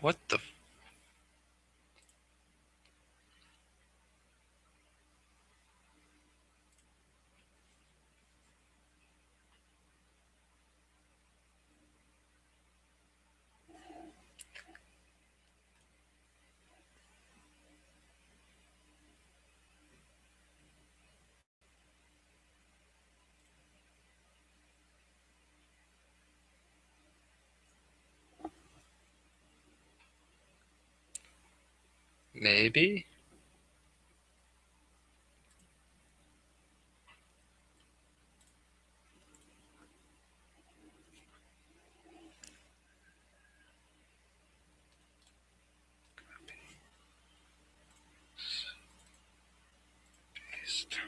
What the? Maybe? Paste.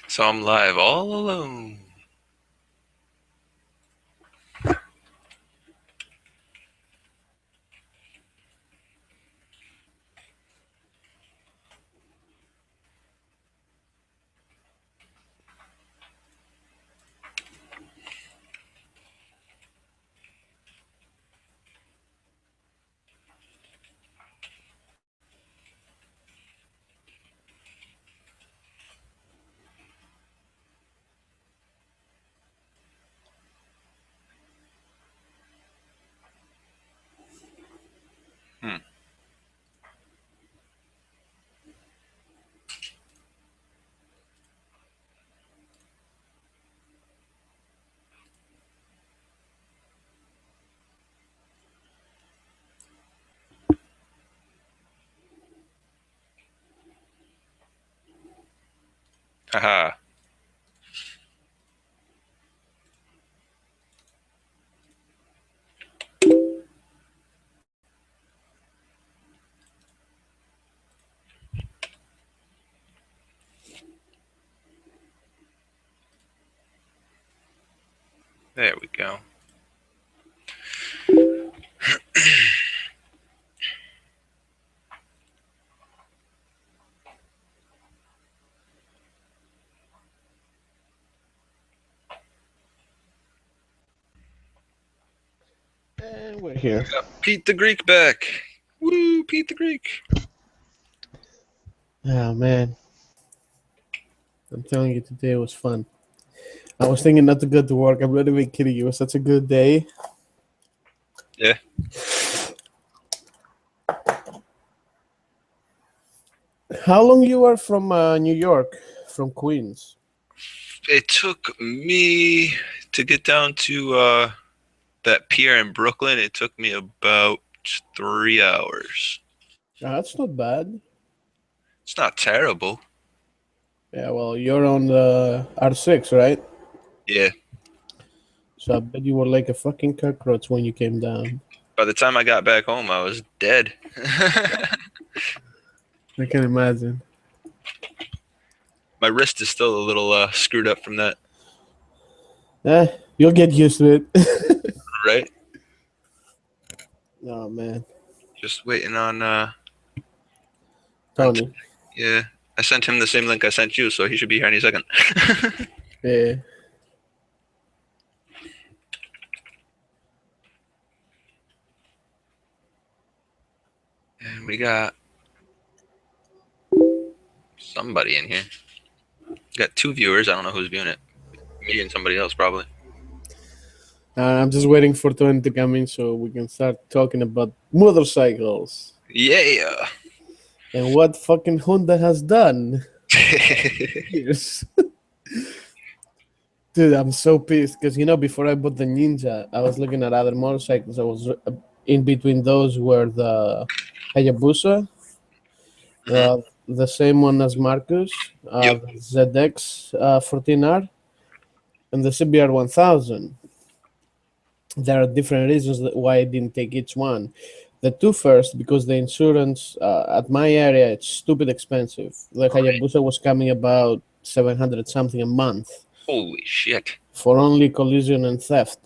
So I'm live all alone. Hmm. Haha. There we go. And we're here. Pete the Greek back. Woo, Pete the Greek. Oh man, I'm telling you, today was fun. I was thinking not to go to work. I'm not even kidding you. It was such a good day. Yeah. How long you are from New York, from Queens? It took me to get down to that pier in Brooklyn. It took me about 3 hours. That's not bad. It's not terrible. Yeah, well, you're on the R6, right? Yeah. So I bet you were like a fucking cockroach when you came down. By the time I got back home, I was dead. I can imagine. My wrist is still a little screwed up from that, You'll get used to it. right? Oh man. Just waiting on on Tony. yeah. I sent him the same link I sent you, so he should be here any second. Yeah. And we got somebody in here. Got two viewers. I don't know who's viewing it. Me and somebody else probably. I'm just waiting for Tony to come in so we can start talking about motorcycles Yeah. and what fucking Honda has done. Years. Dude, I'm so pissed because before I bought the Ninja, I was looking at other motorcycles. I was in between those were the Hayabusa, Mhm. the same one as Marcus, Yep. the ZX 14R, and the CBR 1000. There are different reasons why I didn't take each one. The two first, because the insurance at my area it's stupid expensive. The Hayabusa was coming about 700 something a month Holy shit. for only collision and theft.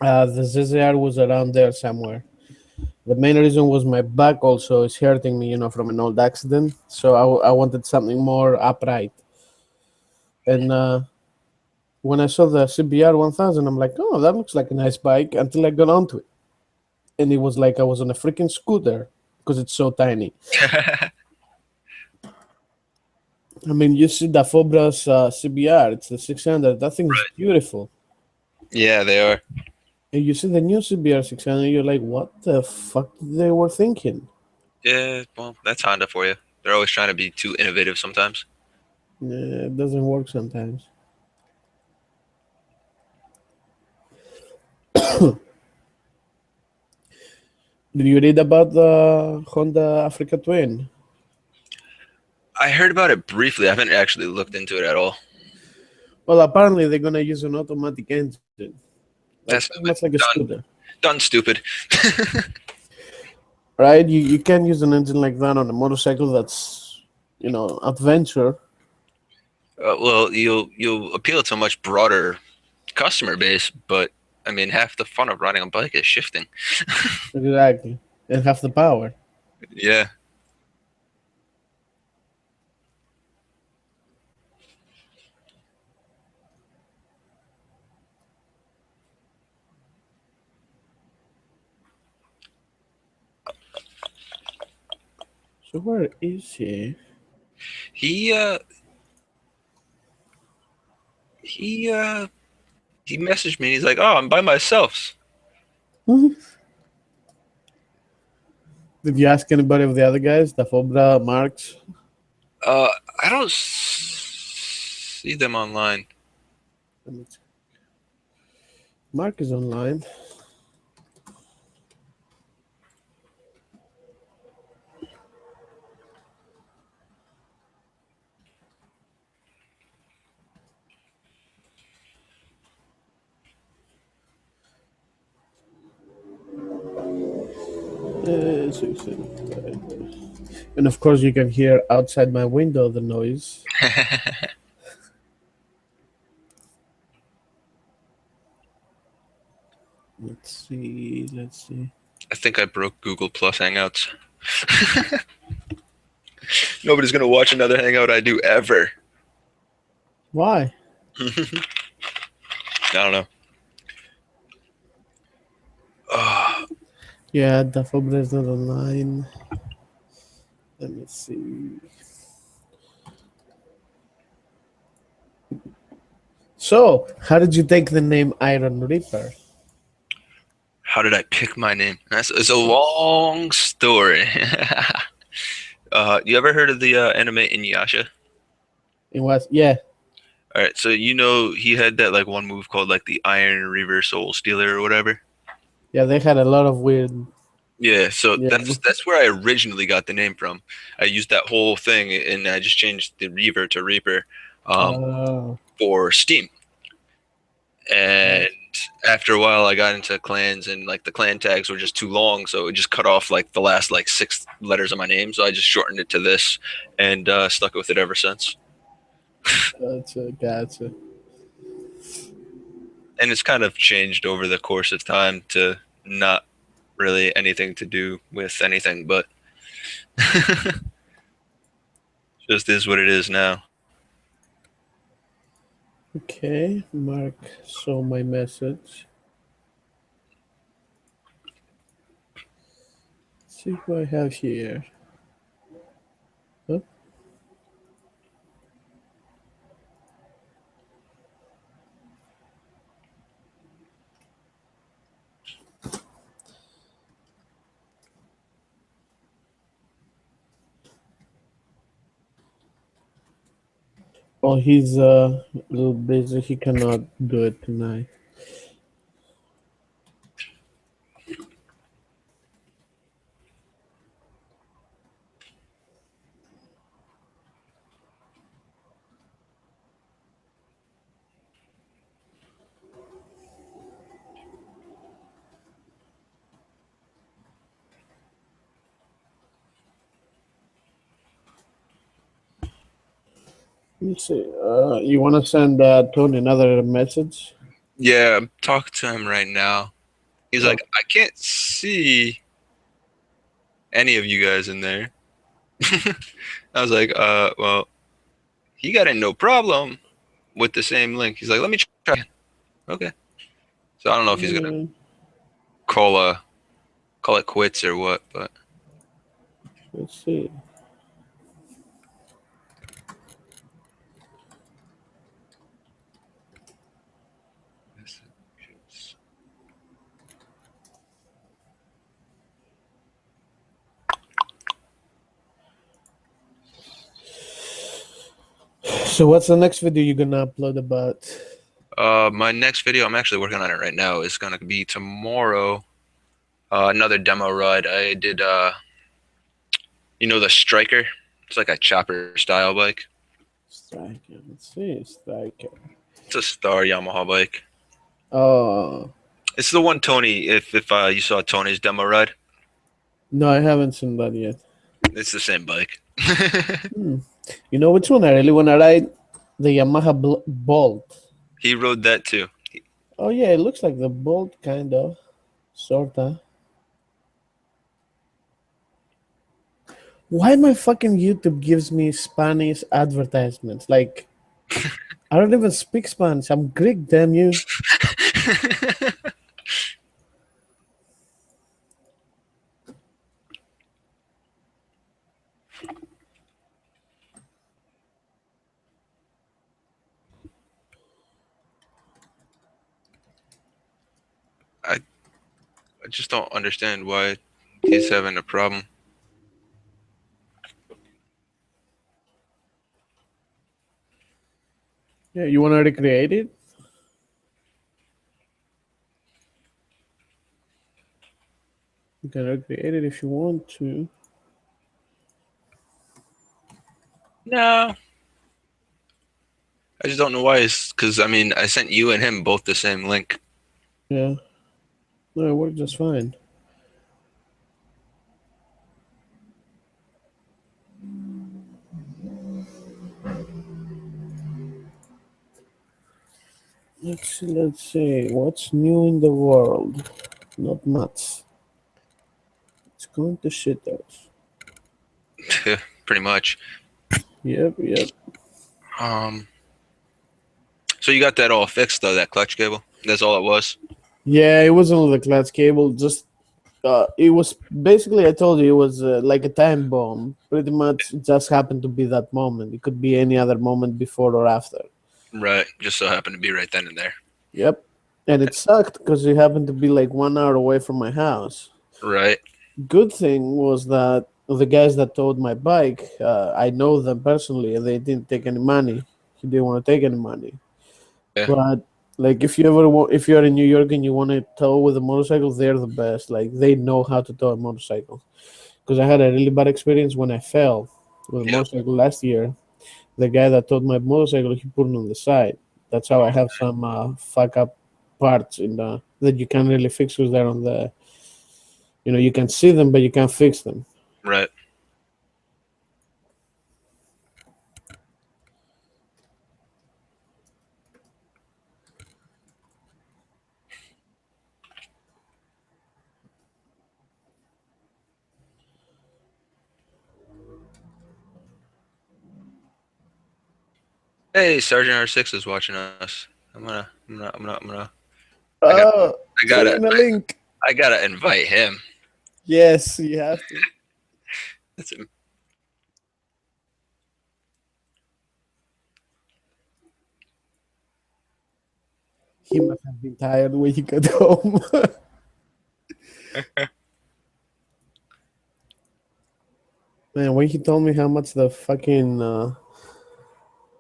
The ZZR was around there somewhere. The main reason was my back also is hurting me, from an old accident. So I wanted something more upright. And when I saw the CBR 1000, I'm like, oh, that looks like a nice bike until I got onto it. And it was like I was on a freaking scooter because it's so tiny. I mean, you see the Fobra's CBR, it's the 600. That thing is Right. beautiful. Yeah, they are. And you see the new CBR 600, you're like, what the fuck they were thinking? Yeah, well, that's Honda for you. They're always trying to be too innovative sometimes. It doesn't work sometimes. Did you read about the Honda Africa Twin? I heard about it briefly. I haven't actually looked into it at all. Well, apparently they're gonna use an automatic engine, like That's pretty stupid. much like a Done. scooter, Done stupid. right? You can't use an engine like that on a motorcycle that's adventure. Well, you'll appeal to a much broader customer base, but I mean, half the fun of riding a bike is shifting. Exactly, and have the power. Yeah. So where is he? He he uh he messaged me. He's like, "Oh, I'm by myself." Did you ask anybody of the other guys, the Fobra, Marks? Uh, I don't see them online. Mark is online. And of course, you can hear outside my window the noise. Let's see. Let's see. I think I broke Google Plus Hangouts. Nobody's gonna watch another Hangout I do ever. Why? I don't know. Oh, Yeah, the Fobra is not online. Let me see. So, how did you take the name Iron Reaper? how did I pick my name? It's a long story. You ever heard of the anime Inuyasha? It was yeah, All right, so you know he had that like one move called like the Iron Reaver Soul Stealer or whatever. yeah. They had a lot of weird. Yeah, so Yeah. that's where I originally got the name from. I used that whole thing and I just changed the Reaver to Reaper Uh, for Steam. uh, And after a while, I got into clans and like the clan tags were just too long, so it just cut off like the last like six letters of my name. So I just shortened it to this and stuck with it ever since. gotcha. And it's kind of changed over the course of time to not really anything to do with anything, but just is what it is now. Okay, Mark saw my message. Let's see who I have here. Huh? Oh, he's a little busy. He cannot do it tonight. Let's see. You want to send Tony another message? Yeah, I'm talking to him right now. He's Oh, like, I can't see any of you guys in there. I was like, well, he got in no problem with the same link. He's like, let me try again. Okay. So I don't know if he's gonna yeah. call call it quits or what, but Let's see. So, what's the next video you're gonna upload about? my next video, I'm actually working on it right now, is gonna be tomorrow. Another demo ride. I did you know the Striker? It's like a chopper style bike. Striker. Let's see. Striker. It's a Star Yamaha bike. Oh, It's the one Tony, if you saw Tony's demo ride, no, I haven't seen that yet. it's the same bike. Hmm. You know which one I really wanna ride? The Yamaha Bolt. He rode that too. Oh yeah, it looks like the Bolt, kind of, sorta. Why my fucking YouTube gives me Spanish advertisements? Like, I don't even speak Spanish. I'm Greek, damn you. I I just don't understand why he's having a problem. Yeah, you wanna recreate it? You can recreate it if you want to. No, I just don't know why. It's because I mean I sent you and him both the same link. Yeah, no, it worked just fine. Let's see. What's new in the world? Not much. It's going to shit out. Pretty much. Yep, yep. Um, so you got that all fixed though, that clutch cable? That's all it was? Yeah, it wasn't the clutch cable. Just it was basically. I told you it was like a time bomb. Pretty much, it just happened to be that moment. It could be any other moment before or after. Right. Just so happened to be right then and there. Yep. And it sucked because it happened to be like 1 hour away from my house. Right. Good thing was that the guys that towed my bike, I know them personally, and they didn't take any money. He didn't want to take any money. Yeah. But like, if you ever if you're in New York and you want to tow with a motorcycle, they're the best. Like, they know how to tow a motorcycle. Because I had a really bad experience when I fell with a Yep. motorcycle last year. The guy that towed my motorcycle, he put it on the side. That's how I Oh, have some fuck up parts in the that you can't really fix because they're on the, you can see them but you can't fix them. right. Hey, Sergeant R6 is watching us. I'm gonna. I got. Oh, I throw gotta. in a link. I gotta invite him. Yes, you have to. That's He must have been tired when he got home. Man, when he told me how much the fucking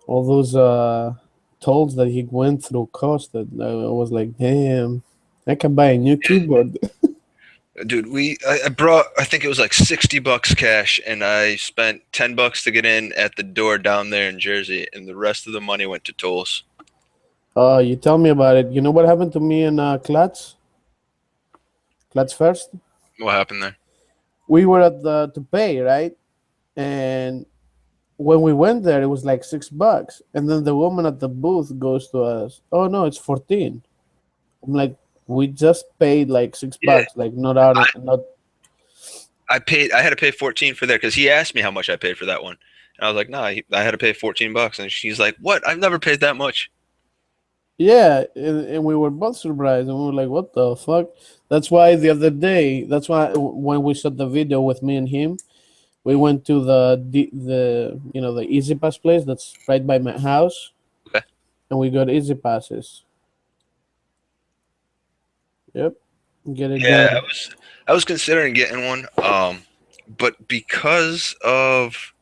all those tolls that he went through costed, I was like, damn, I can buy a new keyboard. Dude, I brought I think it was like $60 cash, and I spent $10 to get in at the door down there in Jersey, and the rest of the money went to tolls. You tell me about it. You know what happened to me and Klutz first. What happened there? We were at the to pay, right? And when we went there, it was like $6, and then the woman at the booth goes to us, "Oh no, it's 14." I'm like, "We just paid like six Yeah, bucks, like not out, not." I paid. I had to pay 14 for there because he asked me how much I paid for that one, and I was like, "Nah, I had to pay $14." And she's like, "What? I've never paid that much." Yeah, and we were both surprised, and we were like, "What the fuck?" That's why the other day, that's why when we shot the video with me and him, we went to the the Easy Pass place that's right by my house, Okay. and we got Easy Passes. Yep, get it Yeah, done. I was considering getting one, but because of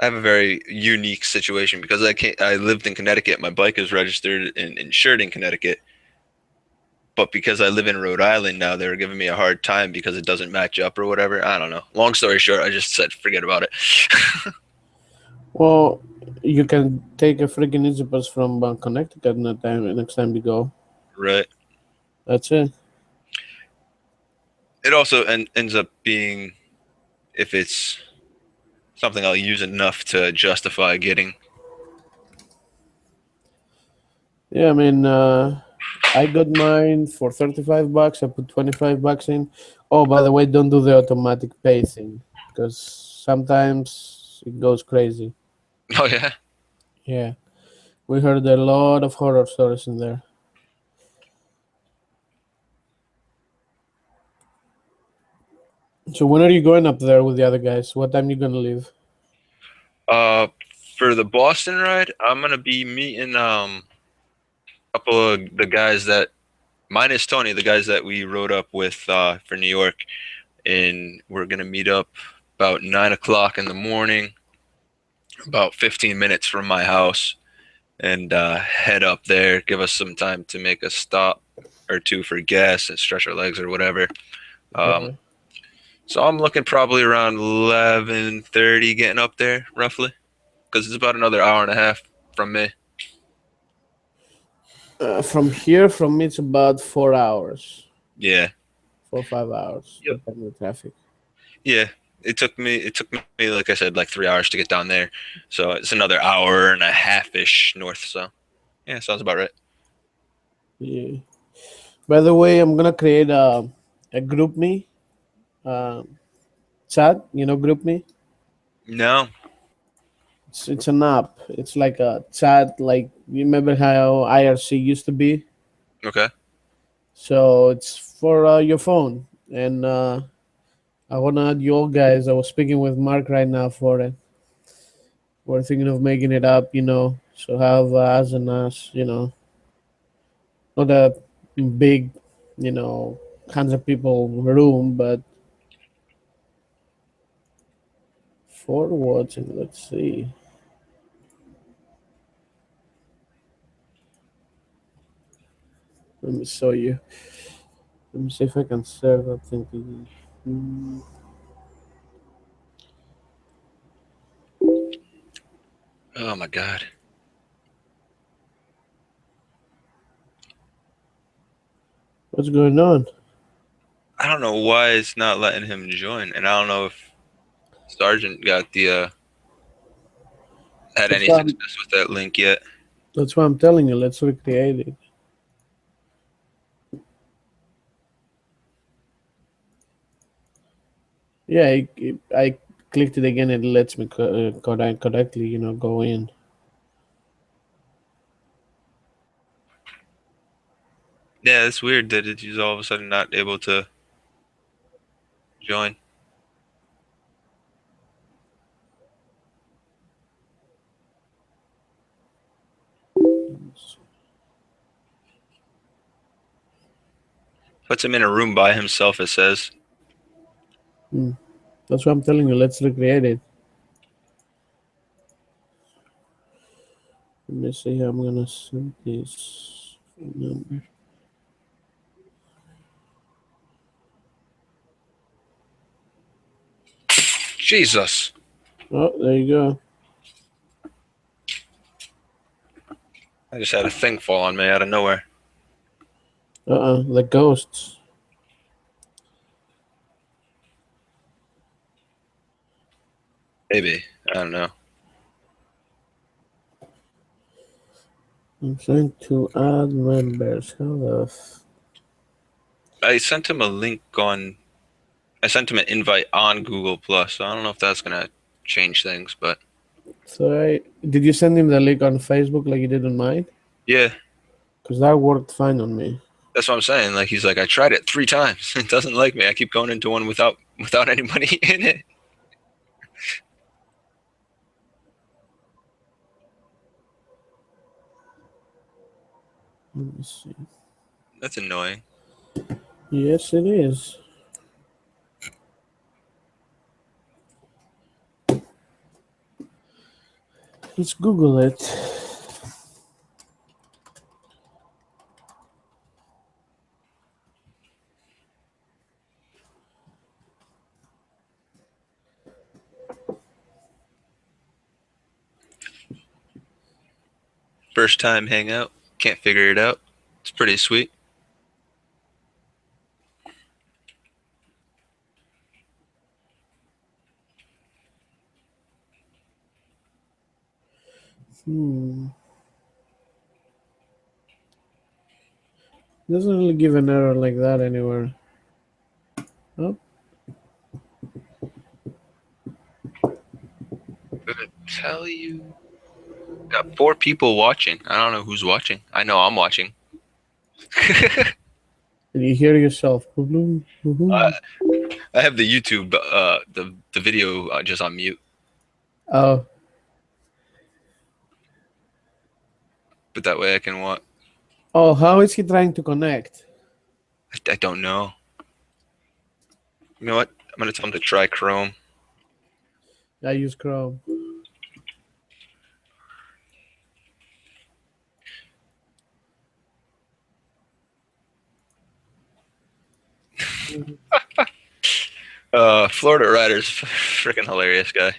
I have a very unique situation because I lived in Connecticut. My bike is registered and insured in Connecticut, but because I live in Rhode Island now, they're giving me a hard time because it doesn't match up or whatever. I don't know. Long story short, I just said forget about it. Well, you can take a freaking Easy Pass from Connecticut next time you go. Right. That's it. It also ends up being if it's something I'll use enough to justify getting. Yeah, I mean, I got mine for $35. I put $25 in. Oh, by the way, don't do the automatic pay thing because sometimes it goes crazy. Oh yeah. Yeah, we heard a lot of horror stories in there. So when are you going up there with the other guys? What time you gonna leave? Uh, for the Boston ride, I'm gonna be meeting a couple of the guys that minus Tony, the guys that we rode up with for New York, and we're gonna meet up about 9 o'clock in the morning, about 15 minutes from my house, and head up there. Give us some time to make a stop or two for gas and stretch our legs or whatever. Um, Okay. so I'm looking probably around 11:30 getting up there roughly, because it's about another hour and a half from me. From here, from me, it's about 4 hours, Yeah. 4 or 5 hours, Yep. depending on traffic. Yeah. It took me like I said like 3 hours to get down there. So it's another hour and a half ish north. So yeah, sounds about right. Yeah. By the way, I'm gonna create a group me um, chat. You know, group me. No. It's an app. It's like a chat. Like you remember how IRC used to be. Okay. So it's for your phone, and I wanna add you all guys. I was speaking with Mark right now for it. We're thinking of making it up. So have us and us. Not a big, you know, hundred of people room, but for watching. Let's see. Let me show you. Let me see if I can share that thing to you. Oh my God. What's going on? I don't know why it's not letting him join, and I don't know if Sergeant got the had That's any why I'm, success with that link yet. that's why I'm telling you. Let's recreate it. Yeah, I clicked it again. It lets me correctly, go in. Yeah, it's weird that he's all of a sudden not able to join. Puts him in a room by himself, it says. Hmm. That's what I'm telling you. Let's recreate it. Let me see how I'm gonna send this phone number. Jesus. Oh, there you go. I just had a thing fall on me out of nowhere. The ghosts. Maybe. I don't know. I'm trying to add members. How the I sent him a link on. I sent him an invite on Google Plus. So I don't know if that's gonna change things, but So did you send him the link on Facebook like you did on mine? yeah, Because that worked fine on me. that's what I'm saying. Like he's like, I tried it 3 times. It doesn't like me. I keep going into one without anybody in it. Let me see. That's annoying. Yes, it is. Let's Google it. First time hangout. Can't figure it out. It's pretty sweet. Hmm. Doesn't really give an error like that anywhere. Oh, Did it tell you? Got 4 people watching. I don't know who's watching. I know I'm watching. and you hear yourself. Boom, boom, I, boom. I have the YouTube, the video just on mute, Oh, but that way I can watch. oh, how is he trying to connect? I don't know. You know what? I'm gonna tell him to try Chrome. I use Chrome. Florida Rider's freaking hilarious guy.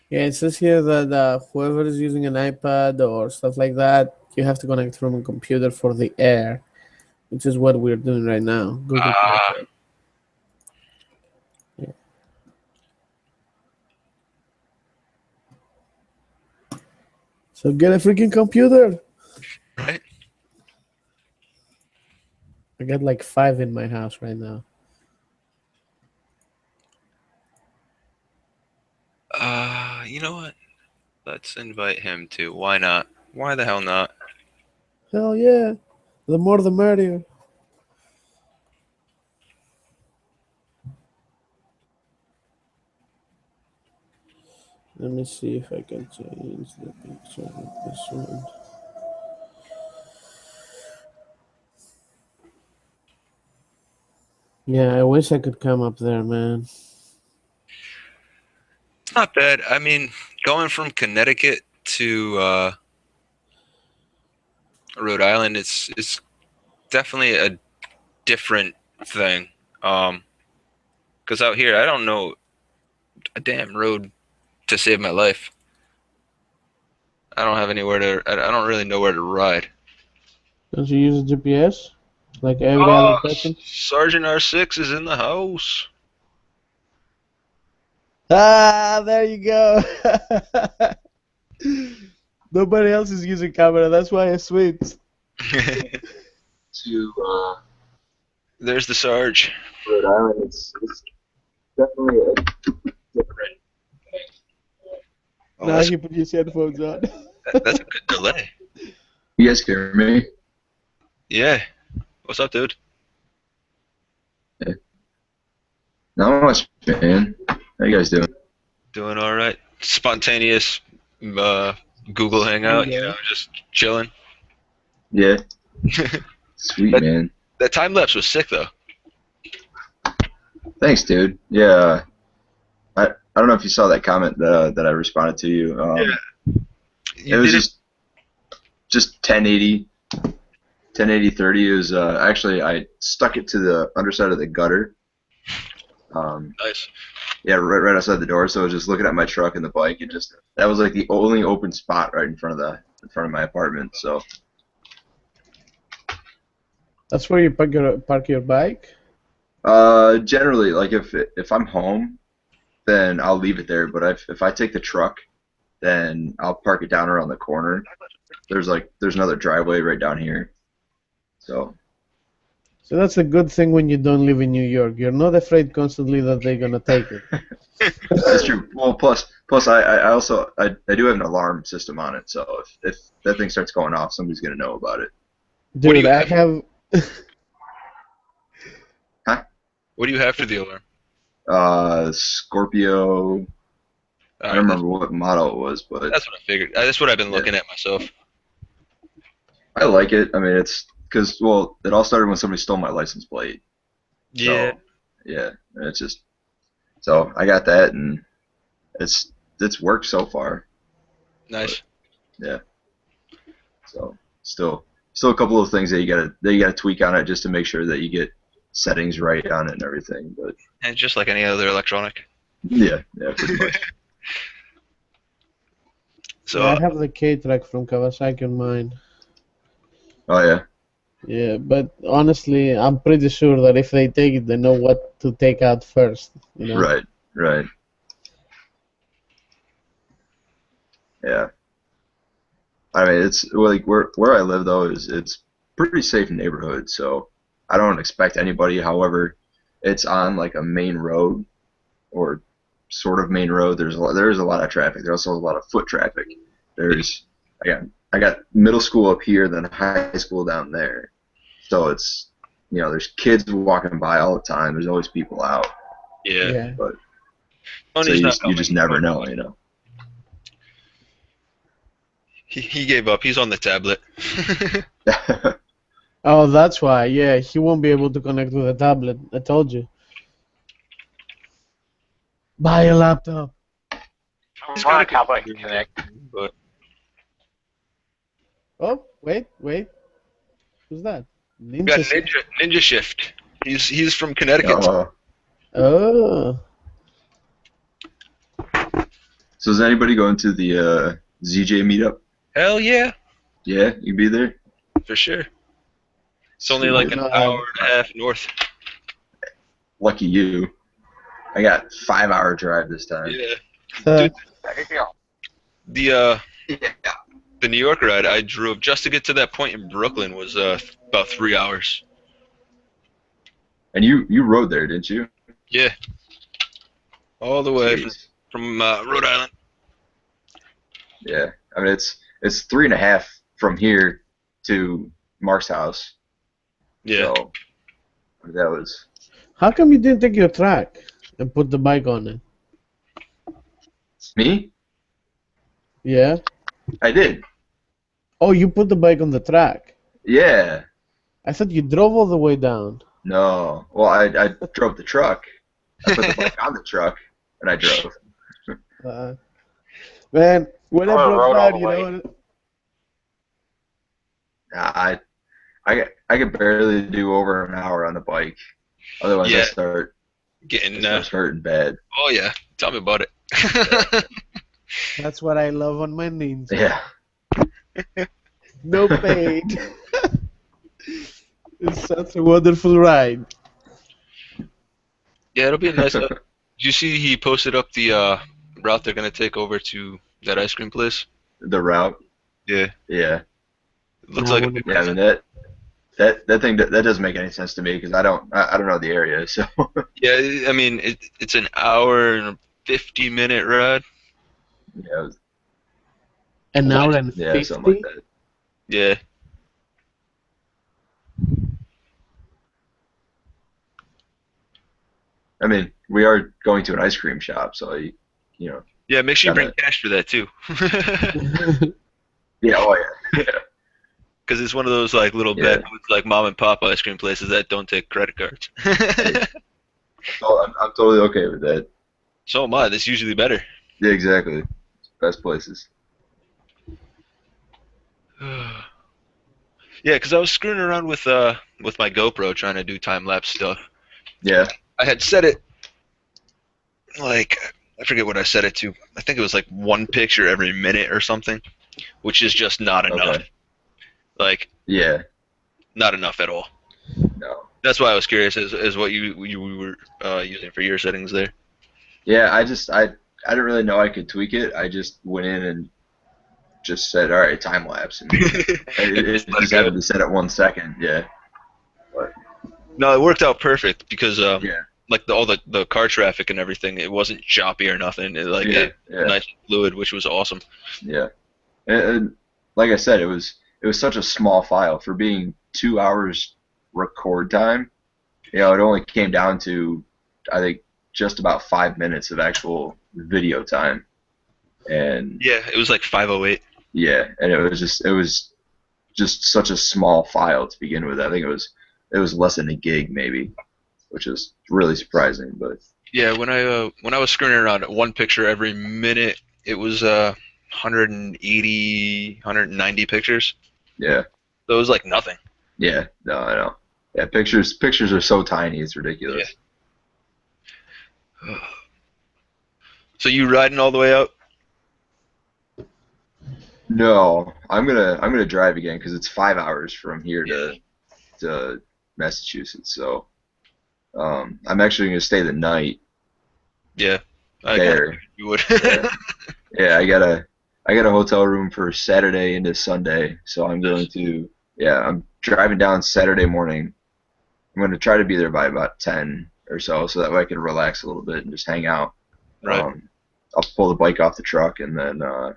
Yeah, it says here that whoever is using an iPad or stuff like that, you have to connect from a computer for the air, which is what we're doing right now. Google Play. Ah, Yeah. So get a freaking computer. right? I got like 5 in my house right now. You know what? Let's invite him too. Why not? Why the hell not? Hell yeah. The more the merrier. Let me see if I can change the picture of this one. Yeah, I wish I could come up there, man. It's not bad. I mean, going from Connecticut to Rhode Island, it's definitely a different thing. Because out here, I don't know a damn road to save my life. I don't have anywhere to. I don't really know where to ride. Don't you use a GPS like every other Oh, person? Sergeant R6 is in the house. Ah, there you go. Nobody else is using camera. That's why I switched. To There's the Sarge. Rhode Island, it's definitely a different. Oh, Now you put your headphones on. that's a good delay. You guys hear me? Yeah. What's up, dude? Yeah. Not much, man. How you guys doing? Doing all right. Spontaneous Google Hangout, Yeah. just chilling. Yeah. Sweet, that man. that time lapse was sick though. Thanks, dude. Yeah. I don't know if you saw that comment that I responded to you. It You was did it. just 1080 30. It was actually I stuck it to the underside of the gutter. Nice. Yeah, right outside the door. So I was just looking at my truck and the bike, and just that was like the only open spot right in front of my apartment. So That's where you park your bike. generally, like if I'm home, then I'll leave it there. But if I take the truck, then I'll park it down around the corner. There's another driveway right down here. So So that's a good thing when you don't live in New York. You're not afraid constantly that they're gonna take it. that's true. Well, plus I also I do have an alarm system on it. So if that thing starts going off, somebody's gonna know about it. What do Dude, you I have? have. Huh? What do you have for the alarm? Scorpio. All I right, don't remember what model it was, but that's what I figured. That's what I've been yeah, looking at myself. I like it. I mean, it's because well, it all started when somebody stole my license plate. Yeah. So yeah, it's just so I got that, and it's worked so far. But Nice. yeah, so still a couple of things that you gotta tweak on it just to make sure that you get settings right on it and everything. But And just like any other electronic. yeah, pretty much. So Yeah, I have the K-Track from Kawasaki on mine. Oh yeah, Yeah, but honestly, I'm pretty sure that if they take it, they know what to take out first. You know. right, yeah. I mean, it's like where I live though is it's pretty safe neighborhood, so I don't expect anybody. However, it's on like a main road or sort of main road. There's a lot of traffic. There's also a lot of foot traffic. There's I got middle school up here, then high school down there. So it's there's kids walking by all the time. There's always people out, yeah, Yeah. but so Tony's not you coming. just never know. He gave up. He's on the tablet. Oh, that's why. Yeah, he won't be able to connect with a tablet. I told you. Buy a laptop. He's My got a tablet can computer, connect. but Oh, wait. Who's that? we got Ninja. Ninja Shift. He's from Connecticut. uh, Oh. so is anybody going to the ZJ meetup? Hell yeah, Yeah, you be there. for sure. It's only like an No, hour and a half north. Lucky you. I got 5 hour drive this time. Yeah. uh, There you go. The Yeah. the New York ride I drove just to get to that point in Brooklyn was about 3 hours. And you rode there, didn't you? Yeah. All the way Jeez. from Rhode Island. Yeah. I mean it's 3.5 from here to Mark's house. Yeah. So that was how come you didn't take your track and put the bike on it? me. Yeah. I did. Oh, you put the bike on the track. Yeah. I thought you drove all the way down. No. Well, I drove the truck. I put the bike on the truck and I drove. Man, when I I drove rode all down, the you way. know, I could barely do over an hour on the bike. Otherwise, Yeah. I Getting start hurting bad. oh yeah. Tell me about it. that's what I love on my Ninja. Yeah. No pain. It's such a wonderful ride. Yeah, it'll be a nice. Did you see he posted up the route they're gonna take over to that ice cream place? The route. Yeah. Yeah. It looks No, like a I big Yeah. I mean that. that thing that doesn't make any sense to me because I don't know the area. So Yeah, I mean it's an hour and 50-minute ride. yeah, An hour and yeah, something like 50? that. Yeah. I mean, we are going to an ice cream shop, so you know, Yeah, make sure you bring gotta. cash for that too. Yeah, oh yeah, Because it's one of those like little yeah. backwoods like mom and pop ice cream places that don't take credit cards. Hey, I'm totally okay with that. So am I. That's usually better. Yeah, exactly. Best places. Yeah, because I was screwing around with my GoPro trying to do time lapse stuff. Yeah. I had set it like I forget what I set it to. I think it was like one picture every minute or something, which is just not enough. Okay. Like Yeah. not enough at all. No. That's why I was curious as what you were using for your settings there. Yeah, I didn't really know I could tweak it. I just went in and just said, all right, time lapse, and And just it let it just go. happened to set at 1 second. Yeah. But No, it worked out perfect because yeah. like all the car traffic and everything, it wasn't choppy or nothing. Yeah. It was Yeah. nice and fluid, which was awesome. Yeah. And like I said, it was such a small file for being 2 hours record time. You know, it only came down to I think just about 5 minutes of actual video time, and Yeah, it was like 508. yeah, and it was just such a small file to begin with. I think it was less than a gig maybe, which is really surprising. But Yeah, when I was screwing around at one picture every minute, it was 180, 190 pictures. yeah, So it was like nothing. yeah, no, I know. Yeah, pictures are so tiny, it's Yeah. ridiculous. So you riding all the way out? No, I'm gonna drive again because it's 5 hours from here Yeah. to Massachusetts. So I'm actually gonna stay the night Yeah. I kind of there. figured you would. Yeah, yeah, I got a hotel room for Saturday into Sunday, so I'm going to yeah, I'm driving down Saturday morning. I'm going to try to be there by about 10 or so that way I can relax a little bit and just hang out. Right. I'll pull the bike off the truck and then uh,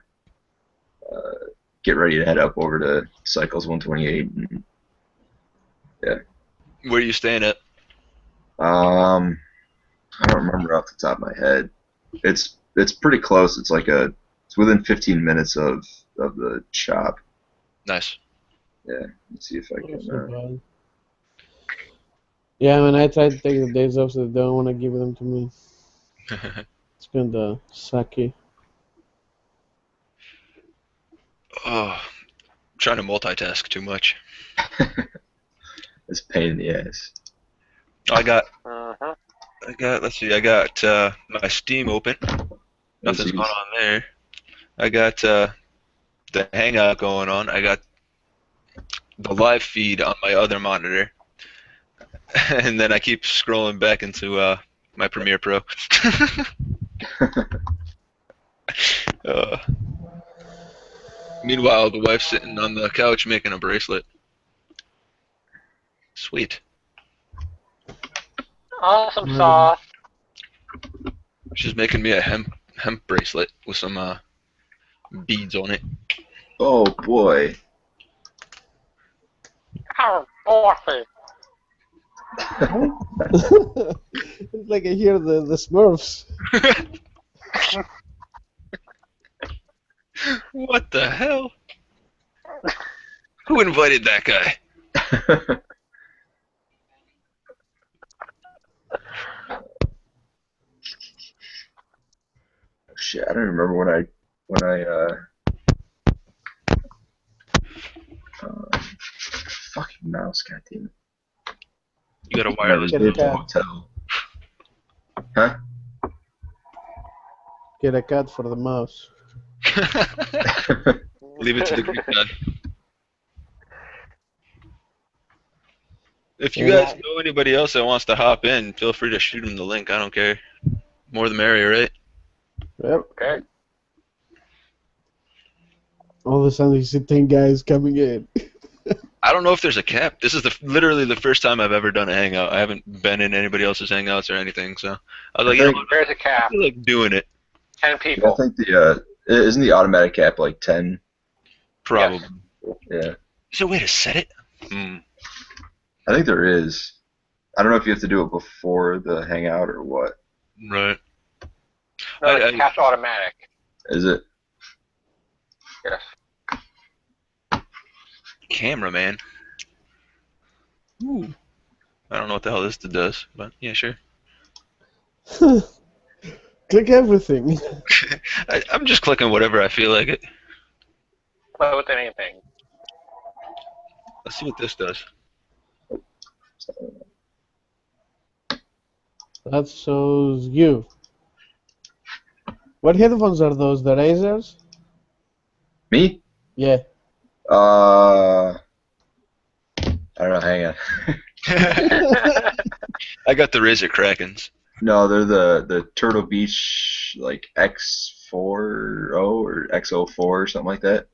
get ready to head up over to Cycles 128. And, yeah. Where are you staying at? Um, I don't remember off the top of my head. It's pretty close. It's within 15 minutes of the shop. Nice. Yeah, let's see if I Not can. so bad. Yeah, I mean, I tried to take the days off, so they don't want to give them to me. It's kind of sucky. Oh, trying to multitask too much. It's a pain in the ass. I got Uh-huh. let's see, I got my Steam open. Nothing's going Jeez. on there. I got the Hangout going on. I got the live feed on my other monitor. And then I keep scrolling back into my Premiere Pro. uh, Meanwhile, the wife's sitting on the couch making a bracelet. Sweet. Awesome Mm. sauce. She's making me a hemp bracelet with some beads on it. Oh boy. How saucy. It's like I hear the Smurfs. What the hell? Who invited that guy? Shit, I don't remember when I fucking mouse, goddamn it. You got a When I wireless. reserved the cat. hotel. Huh? Get a cat for the mouse. Leave it to the Greek god. If you Yeah. guys know anybody else that wants to hop in, feel free to shoot them the link. I don't care. More the merrier, right? Yep. Okay. All of a sudden, you see 10 guys coming in. I don't know if there's a cap. This is literally the first time I've ever done a hangout. I haven't been in anybody else's hangouts or anything, so I was I like, you know think what? There's a I cap. feel like doing it. 10 yeah, I people. think the isn't the automatic cap like 10? Probably. Yes. Yeah, Is there a way to set it? I think there is. I don't know if you have to do it before the hangout or what. Right. No, the cap's automatic. Is it? Yes. Cameraman. Ooh. I don't know what the hell this does, but yeah, sure. Click everything. I'm just clicking whatever I feel like it. Play with anything. Let's see what this does. That shows you. What headphones are those? The Razors? Me? Yeah. I don't know. Hang on. I got the Razor Krakens. No, they're the Turtle Beach like X40 or X04 or something like that.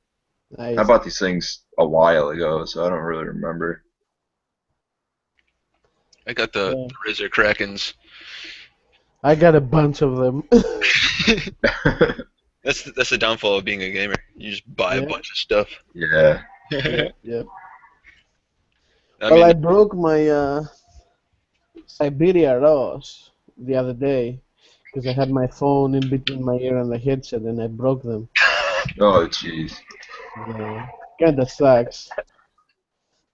Nice. I bought these things a while ago, so I don't really remember. I got the Yeah. Razor Krakens. I got a bunch of them. That's the downfall of being a gamer. You just buy a Yeah. bunch of stuff. Yeah. Yeah. I Well, mean, I broke my Siberia Rose the other day because I had my phone in between my ear and the headset, and I broke them. Oh, jeez. Yeah. Kinda sucks.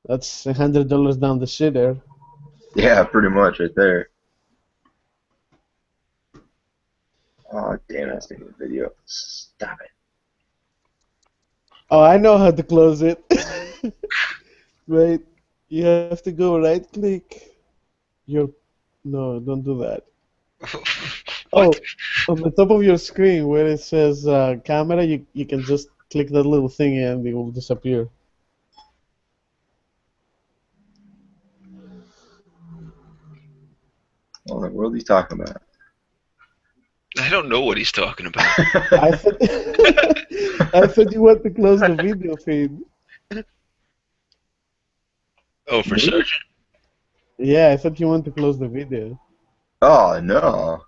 That's $100 down the shitter. Yeah, pretty much right there. Oh, damn it, it's taking a video. Stop it. Oh, I know how to close it. Right. You have to go right click. No, don't do that. what? Oh, on the top of your screen where it says camera, you can just click that little thing and it will disappear. What in the world are you talking about? I don't know what he's talking about. I thought I thought you want to close the video feed. Oh, for Me? search? Yeah, I thought you want to close the video. Oh, no.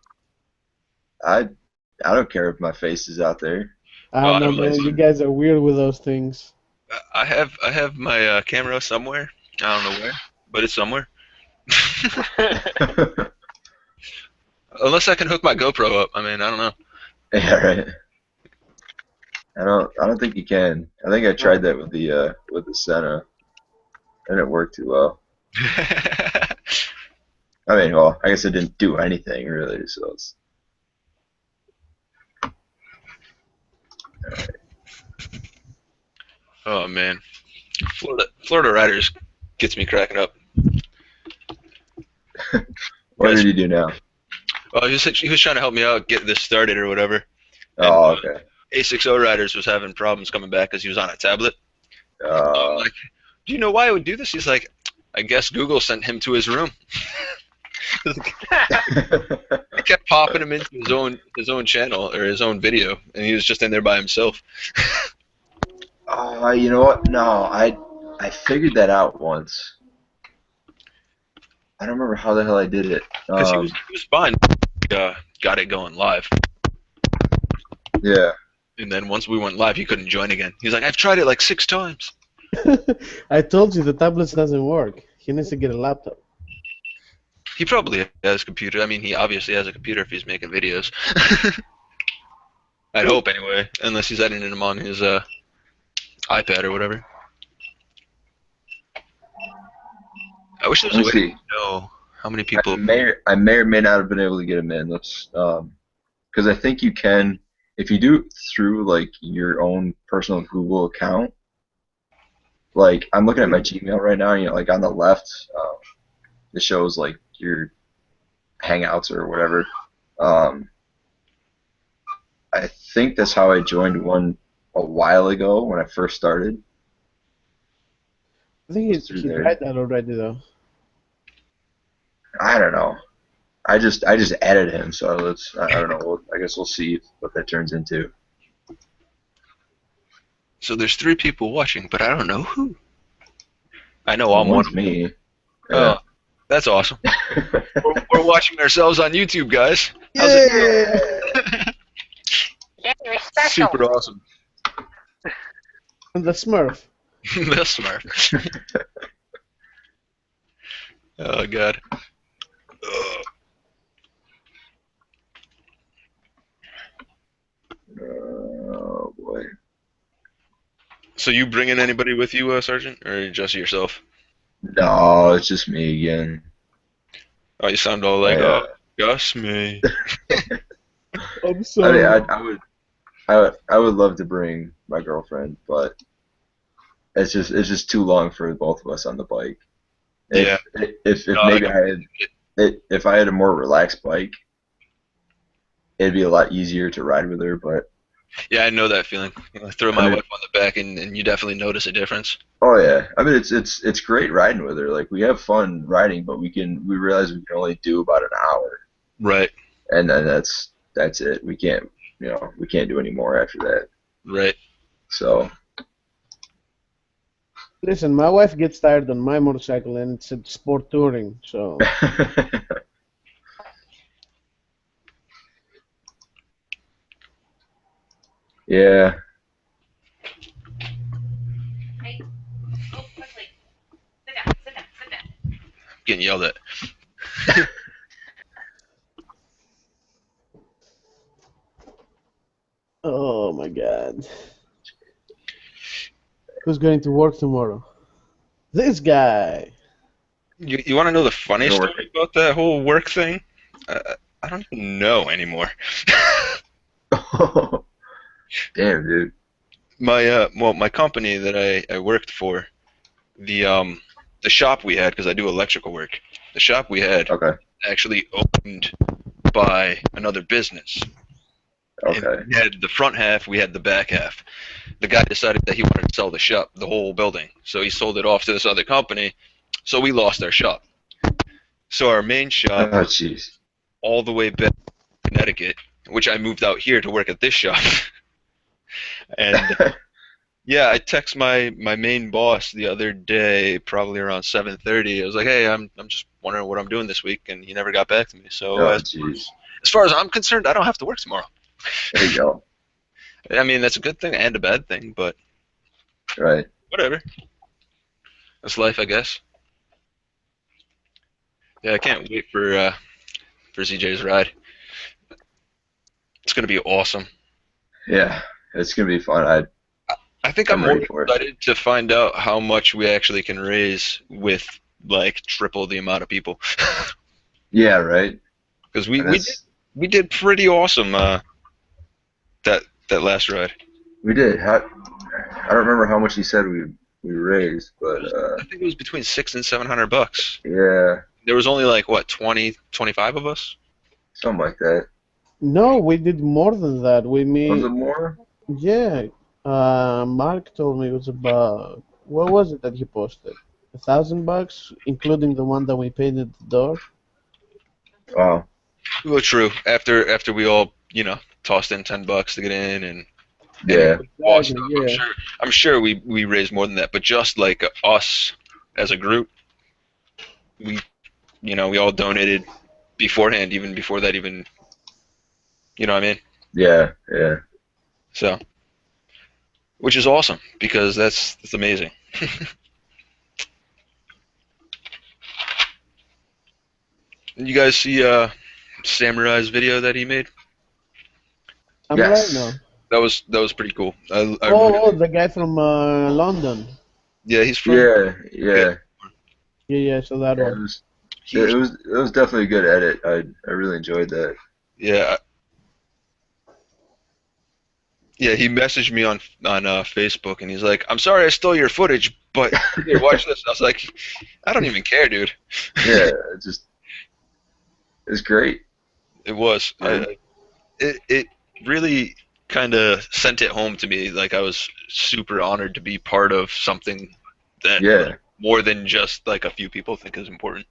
I don't care if my face is out there. I Oh, don't I know, don't mind. man. You guys are weird with those things. I have my camera somewhere. I don't know where, but it's somewhere. Unless I can hook my GoPro up. I mean, I don't know. Yeah, right. I don't think you can. I think I tried that with the Senna. And it worked too well. I mean, well, I guess it didn't do anything really, so it's alright. Oh man, Florida Riders gets me cracking up. What Guys, did you do now? well, he was trying to help me out, get this started or whatever. And Oh, okay. A60 Riders was having problems coming back because he was on a tablet. I'm Uh, like, do you know why I would do this? He's like, I guess Google sent him to his room. It kept popping him into his own channel or his own video, and he was just in there by himself. you know what? No, I figured that out once. I don't remember how the hell I did it. Because he was fine. Got it going live. Yeah. And then once we went live, he couldn't join again. He's like, I've tried it like 6 times. I told you the tablets doesn't work. He needs to get a laptop. He probably has a computer. I mean, he obviously has a computer if he's making videos. I'd hope anyway, unless he's editing them on his iPad or whatever. I wish there was a Let way me to see. know how many people. I may or may not have been able to get him in. Let's because I think you can if you do it through like your own personal Google account. Like I'm looking at my Gmail right now, you know, like on the left, it shows like your Hangouts or whatever. I think that's how I joined one a while ago when I first started. I think Through he there. tried that already though. I don't know. I just added him, so I don't know. I guess we'll see what that turns into. So there's 3 people watching, but I don't know who. I know I'm one One's of them. me. Yeah. Oh, that's awesome. We're watching ourselves on YouTube, guys. How's Yeah. Yeah, you're special. Super awesome. And the Smurf. That's smart. Oh god. Ugh. Oh boy. So you bringing anybody with you, Sergeant, or just yourself? No, it's just me again. Oh, you sound all like, I, oh, just me. I'm I mean, sorry. I would love to bring my girlfriend, but it's just too long for both of us on the bike. Yeah. If No, I maybe completely get it. if I had a more relaxed bike, it'd be a lot easier to ride with her. But Yeah, I know that feeling. I throw I my mean, wife on the back, and you definitely notice a difference. oh yeah, I mean it's great riding with her. Like we have fun riding, but we realize we can only do about an hour, Right, and then that's it. We can't do any more after that. right. So Listen, my wife gets tired on my motorcycle, and it's sport touring. So yeah, Hey, oh, quickly. Sit down, sit down, sit down. Getting yelled at. oh my god, who's going to work tomorrow? This guy. You want to know the funny It'll work. story about that whole work thing? I don't even know anymore. Damn, dude. My company that I worked for, the shop we had, because I do electrical work, the shop we had Okay, actually owned by another business. And okay. we had the front half, we had the back half. The guy decided that he wanted to sell the shop, the whole building, so he sold it off to this other company. So we lost our shop. So our main shop Oh, was jeez. all the way back in Connecticut, which I moved out here to work at this shop. And yeah, I text my main boss the other day, probably around 7:30. I was like, "Hey, I'm just wondering what I'm doing this week," and he never got back to me. So Oh, jeez. as far as I'm concerned, I don't have to work tomorrow. There you go. I mean, that's a good thing and a bad thing, but Right. whatever. That's life, I guess. Yeah, I can't wait for CJ's ride. It's gonna be awesome. Yeah, it's gonna be fun. I think I'm I'm more ready for it. excited to find out how much we actually can raise with like triple the amount of people. Yeah, right. Because And we did pretty awesome that last ride. we did. I don't remember how much he said we raised, but I think it was between $600 and $700. yeah, There was only like what 20, 25 of us. something like that. No, we did more than that. Was it more? Yeah. Mark told me it was about, what was it that he posted? $1,000, including the one that we painted the door. Wow. Well, true. After we all tossed in $10 to get in and Yeah. all Exactly, stuff, yeah. I'm sure we raised more than that. But just like us as a group, we all donated beforehand, even before that even. You know what I mean? Yeah. Yeah. So, which is awesome because that's amazing. You guys see Samurai's video that he made? I'm Yes. right now. That was pretty cool. I Oh, the guy from London. yeah, he's from Yeah. Yeah. Yeah, so that Yeah, one. it was definitely a good edit. I really enjoyed that. yeah. Yeah, he messaged me on Facebook and he's like, "I'm sorry I stole your footage, but here, watch this." I was like, "I don't even care, dude." Yeah, it's great. It was. Yeah. It really kind of sent it home to me. Like I was super honored to be part of something that Yeah, more than just like a few people think is important.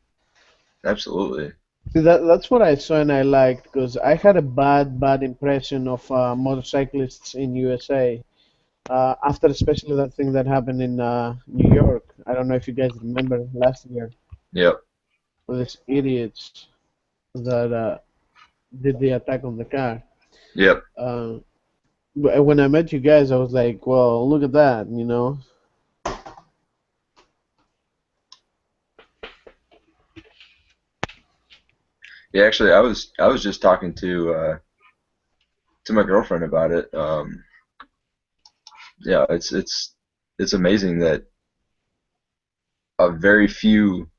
absolutely. See, that's what I saw and I liked because I had a bad impression of motorcyclists in USA after especially that thing that happened in New York. I don't know if you guys remember last year Yep. with these idiots that did the attack on the car. Yep. Uh, when I met you guys, I was like, well, look at that, you know. Yeah, actually, I was just talking to my girlfriend about it. Yeah, it's amazing that a very few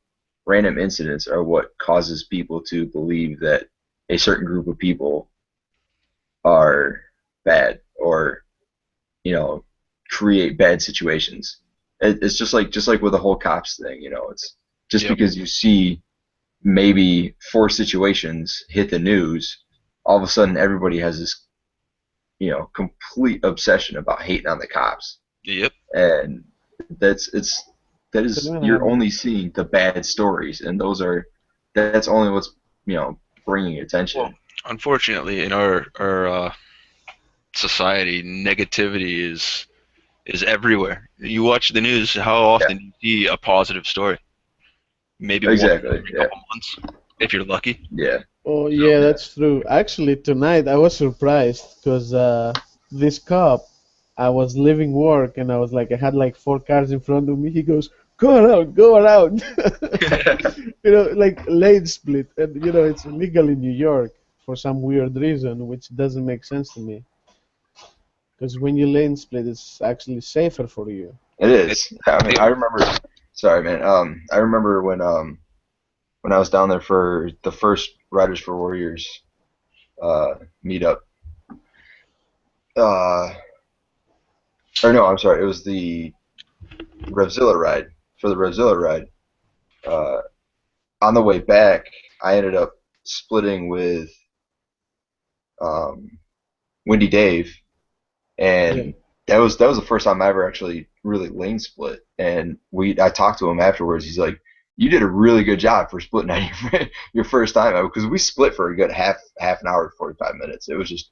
random incidents are what causes people to believe that a certain group of people are bad or create bad situations. It's just like with the whole cops thing. It's just Yep. because you see maybe four situations hit the news, all of a sudden everybody has this complete obsession about hating on the cops, Yep. and that's it's that It's is gonna you're happen. only seeing the bad stories, and that's only what's bringing Well, attention. unfortunately, in our society, negativity is everywhere. You watch the news, how Yeah, often do you see a positive story? Maybe one exactly. every Yeah, couple months, if you're lucky. yeah, Oh So, yeah, yeah. that's true. Actually, tonight I was surprised because this cop, I was leaving work and I was like, I had like four cars in front of me. He goes, "Go around, go around." Like lane split, and it's illegal in New York for some weird reason, which doesn't make sense to me. Because when you lane split, it's actually safer for you. It it, is. I mean, the, I remember. Sorry, man. I remember when I was down there for the first Riders for Warriors meetup. Uh, or no, I'm sorry. It was the Revzilla ride. For the Revzilla ride, uh, on the way back, I ended up splitting with um, Windy Dave, Yeah. and that was the first time I ever actually really lane split. And I talked to him afterwards. He's like, "You did a really good job for splitting on your first time," because we split for a good half an hour, 45 minutes. It was just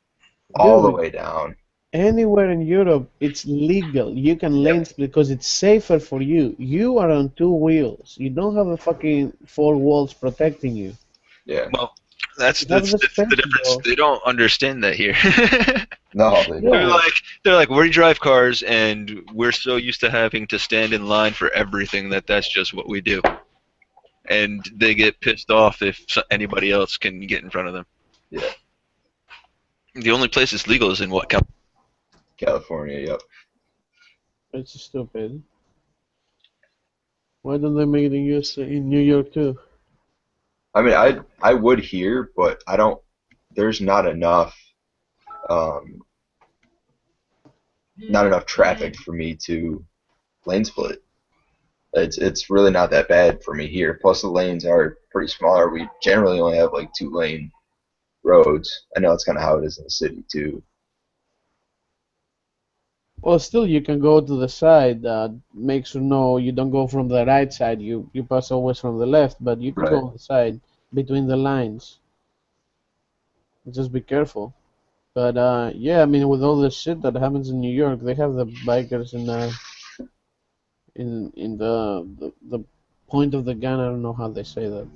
all the Dude, way down. anywhere in Europe, it's legal. You can Yep. lane split because it's safer for you. You are on two wheels. You don't have a fucking four walls protecting you. Yeah. well, that's You have that's the that's the space, difference. bro. They don't understand that here. No, they they're don't. No, like they're like we drive cars, and we're so used to having to stand in line for everything that's just what we do, and they get pissed off if anybody else can get in front of them. Yeah. The only place it's legal is in what? California. Yep. it's stupid. Why don't they make it in New York too? I mean, I would here, but I don't. There's um, not enough traffic for me to lane split. It's really not that bad for me here. Plus the lanes are pretty smaller. We generally only have like 2 lane roads. I know it's kind of how it is in the city too. Well, still, you can go to the side. Make sure no, you don't go from the right side. You pass always from the left, but you can go Right. on the side between the lines. Just be careful. But yeah, I mean, with all the shit that happens in New York, they have the bikers in the point of the gun. I don't know how they say that,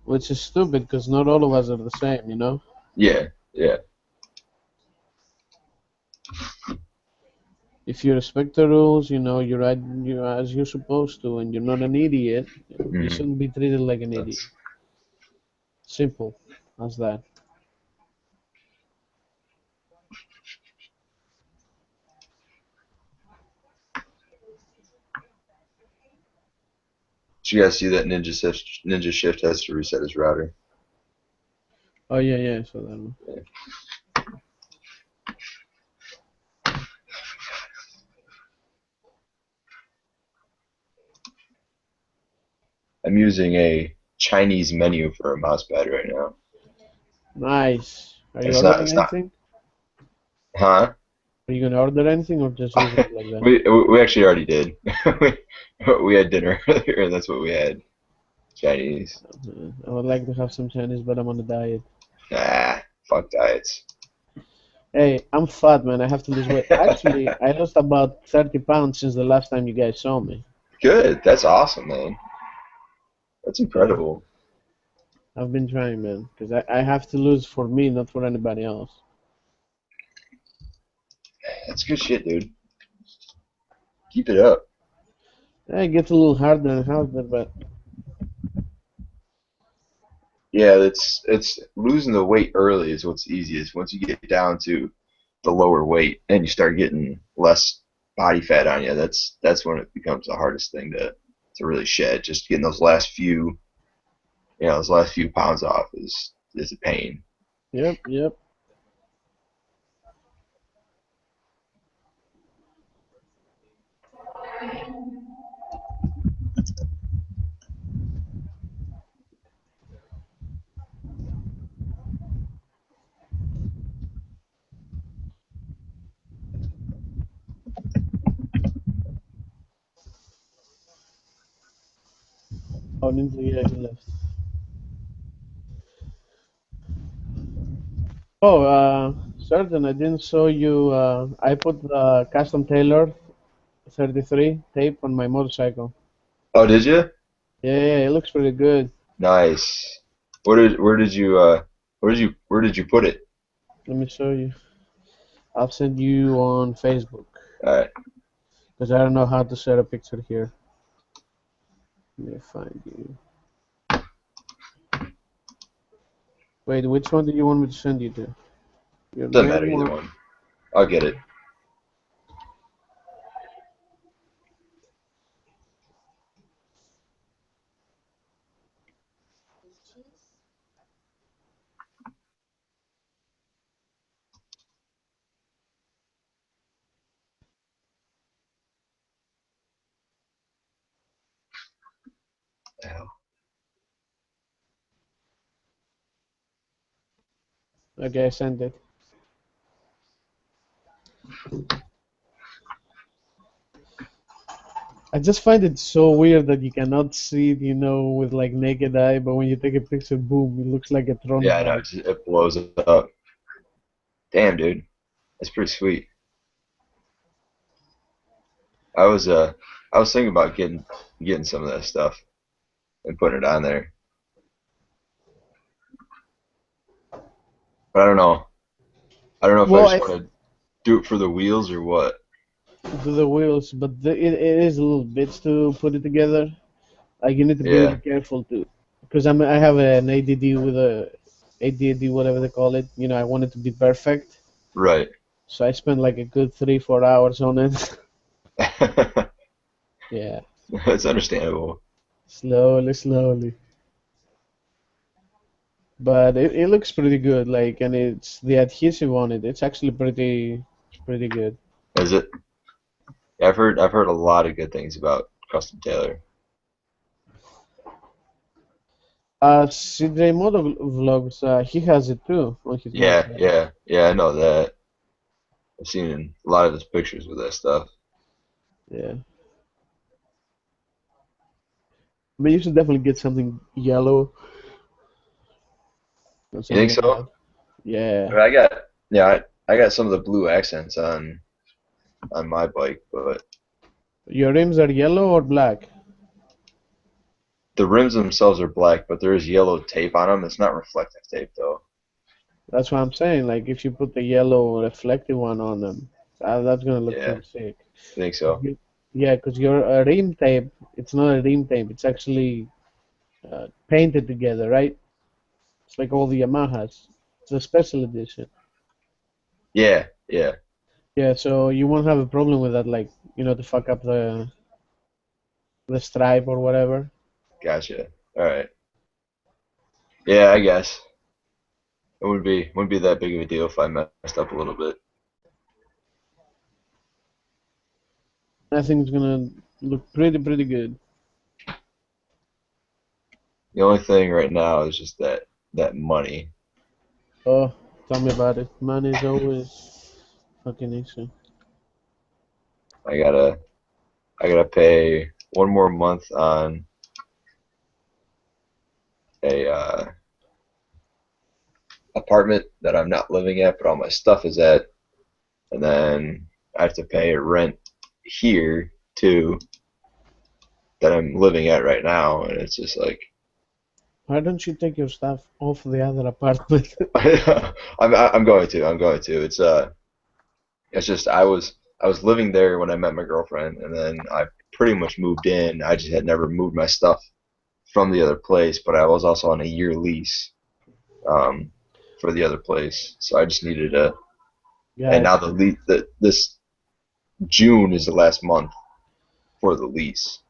which is stupid because not all of us are the same, you know. Yeah. Yeah. If you respect the rules, you ride as you're supposed to, and you're not an idiot, you Hmm. shouldn't be treated like an idiot. That's. Simple as that. Did you guys see that Ninja Shift has to reset his router? Oh yeah, yeah. So that one. Yeah. I'm using a Chinese menu for a mouse pad right now. Nice. Are you It's not. ordering It's not. anything? Huh? Are you gonna order anything or just use it like that? we actually already did. we, we had dinner earlier, and that's what we had. Chinese. I would like to have some Chinese, but I'm on a diet. Ah, fuck diets. Hey, I'm fat, man. I have to lose weight. Actually, I lost about 30 pounds since the last time you guys saw me. Good. That's awesome, man. That's Yeah, incredible. I've been trying, man, because I have to lose for me, not for anybody else. That's good shit, dude. Keep it up. Yeah, it gets a little harder and harder, but Yeah, it's losing the weight early is what's easiest. Once you get down to the lower weight and you start getting less body fat on you, that's when it becomes the hardest thing to really shed. Just getting those last few pounds off is a pain. yep, yep. Oh, Ninja, yeah, he left. Oh, certain. I didn't show you. I put the custom tailored 33 tape on my motorcycle. Oh, did you? Yeah, yeah, it looks pretty good. Nice. Where did you put it? Let me show you. I'll send you on Facebook All right. because I don't know how to set a picture here. Let me find you. Wait, which one do you want me to send you to? Your Doesn't main matter either one? one. I'll get it. Okay, I sent it. I just find it so weird that you cannot see it, with like naked eye, but when you take a picture, boom, it looks like a Tron Yeah, I know. bike. It blows up. Damn, dude. That's pretty sweet. I was uh I was thinking about getting some of that stuff and putting it on there. But I don't know. I don't know if I Well, just I want to do it for the wheels or what. do the wheels, but it is a little bits to put it together. Like you need to be really Yeah, careful too, because I have an ADD with a ADD, whatever they call it. I want it to be perfect, right. so I spend like a good 3-4 hours on it. Yeah, That's understandable. slowly, slowly. But it looks pretty good. Like, and it's the adhesive on it. It's actually pretty good. Is it? Yeah, I've heard a lot of good things about Custom Tailor. CJ Moto Vlogs, he has it too on his Yeah, motorcycle. yeah, yeah. I know that. I've seen a lot of his pictures with that stuff. Yeah, but you should definitely get something yellow or You think something like so? that. Yeah. I mean, I got some of the blue accents on my bike, but Your rims are yellow or black? the rims themselves are black, but there is yellow tape on them. It's not reflective tape though. That's what I'm saying. Like, if you put the yellow reflective one on them, that's gonna look Yeah, pretty sick. I think 'Cause so. yeah, because your rim tape, it's not a rim tape. It's actually painted together, right? It's like all the Yamahas. It's a special edition. Yeah, yeah, Yeah, so you won't have a problem with that, like, to fuck up the stripe or whatever. gotcha. All right. Yeah, I guess it wouldn't be that big of a deal if I messed up a little bit. I think it's gonna look pretty good. The only thing right now is just that money. Oh, tell me about it. Money is always fucking issue. I gotta pay one more month on a apartment that I'm not living at, but all my stuff is at, and then I have to pay rent here too that I'm living at right now, and it's just like Why don't you take your stuff off the other apartment? I'm going to. I'm going to. It's just I was living there when I met my girlfriend, and then I pretty much moved in. I just had never moved my stuff from the other place, but I was also on a year lease um, for the other place, so I just needed a. And now Gotcha. this June is the last month for the lease,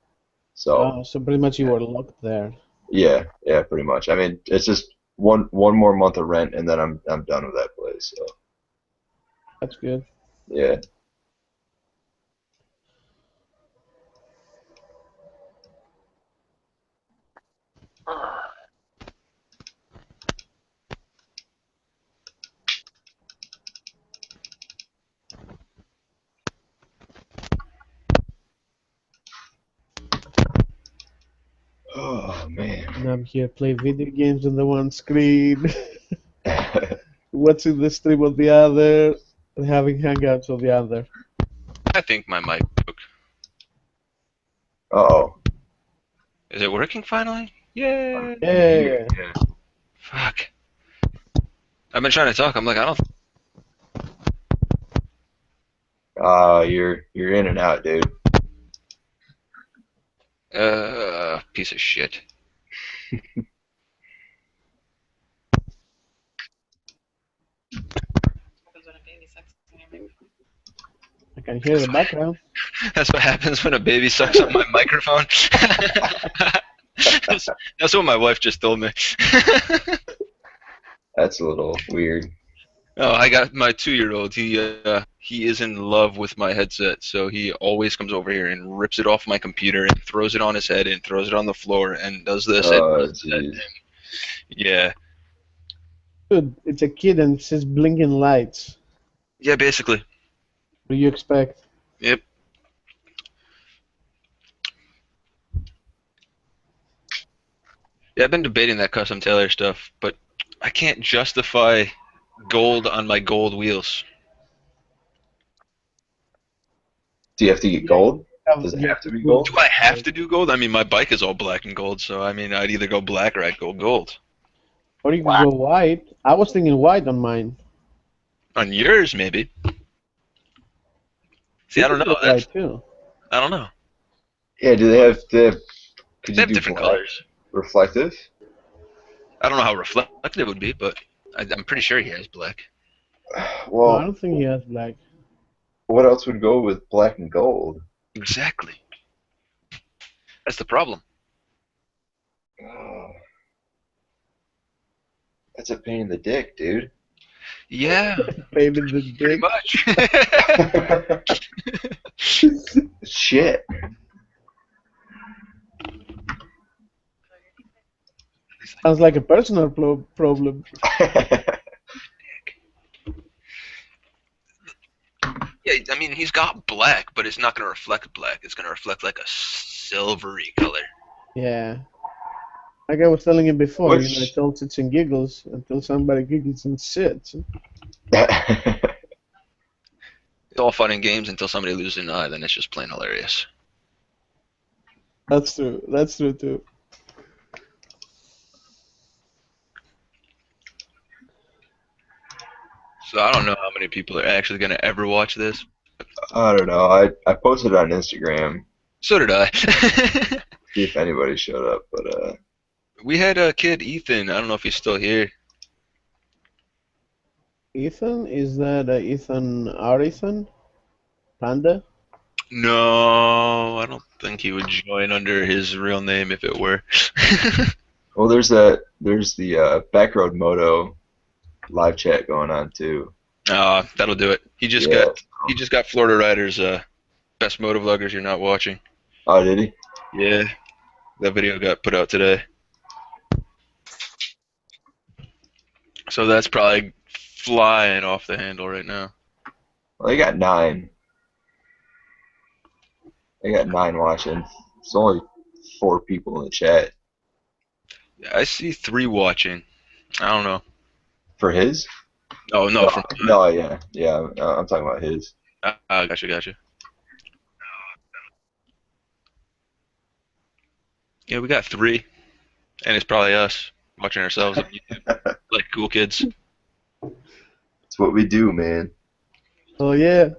so Oh, so pretty much you were locked there. yeah, yeah, pretty much. I mean, it's just one more month of rent, and then I'm done with that place. So That's good. yeah. Oh man. And I'm here play video games on the one screen, watching the stream on the other, and having hangouts on the other. I think my mic broke. Oh. Is it working finally? Yay! Yeah. Yeah. Fuck. I've been trying to talk. I'm like, I don't. You're in and out, dude. Piece of shit. Happens when a baby sucks on your microphone. I can hear the background. That's what happens when a baby sucks on my microphone. That's what my wife just told me. That's a little weird. Oh, I got my 2-year-old. He is in love with my headset, so he always comes over here and rips it off my computer and throws it on his head and throws it on the floor and does this and Oh, does that. jeez. Yeah, Dude, it's a kid and it says blinking lights. yeah, basically. What do you expect? Yep. Yeah, I've been debating that custom Taylor stuff, but I can't justify gold on my gold wheels. Do you have to get gold? Does it Yeah, have to be gold? Do I have to do gold? I mean, my bike is all black and gold, so I mean, I'd either go black or I'd go gold. Or you could go white. I was thinking white on mine. On yours, maybe. See, You I don't could know. go white too. I don't know. Yeah, do they have could They you have do different black colors. reflective? I don't know how reflective it would be, but I'm pretty sure he has black. No, I Well, don't think he has black. what else would go with black and gold? Exactly. That's the problem. Oh, that's a pain in the dick, dude. Yeah, Baby the pretty dick. much. Shit. Sounds like a personal problem. Yeah, I mean, he's got black, but it's not going to reflect black. It's going to reflect like a silvery color. Yeah. Like I was telling you before, Which- it's all shits and giggles until somebody giggles and shits. It's all fun and games until somebody loses an eye, then it's just plain hilarious. That's true. That's true too. So I don't know how many people are actually going to ever watch this. I don't know. I posted it on Instagram. So did I. See if anybody showed up, but We had a kid, Ethan. I don't know if he's still here. Ethan? Is that Ethan, our Ethan? Panda? No, I don't think he would join under his real name if it were. well, there's the Backroad Moto live chat going on too. That'll do it. He just Yeah. got Florida Riders best motovloggers you're not watching. Oh, did he? Yeah, that video got put out today. So that's probably flying off the handle right now. Well, they got 9. They got 9 watching. It's only 4 people in the chat. I see 3 watching. I don't know. For his? Oh no, from No, yeah. I'm talking about his. gotcha. Yeah, we got 3, and it's probably us watching ourselves on YouTube, like cool kids. It's what we do, man. Oh yeah.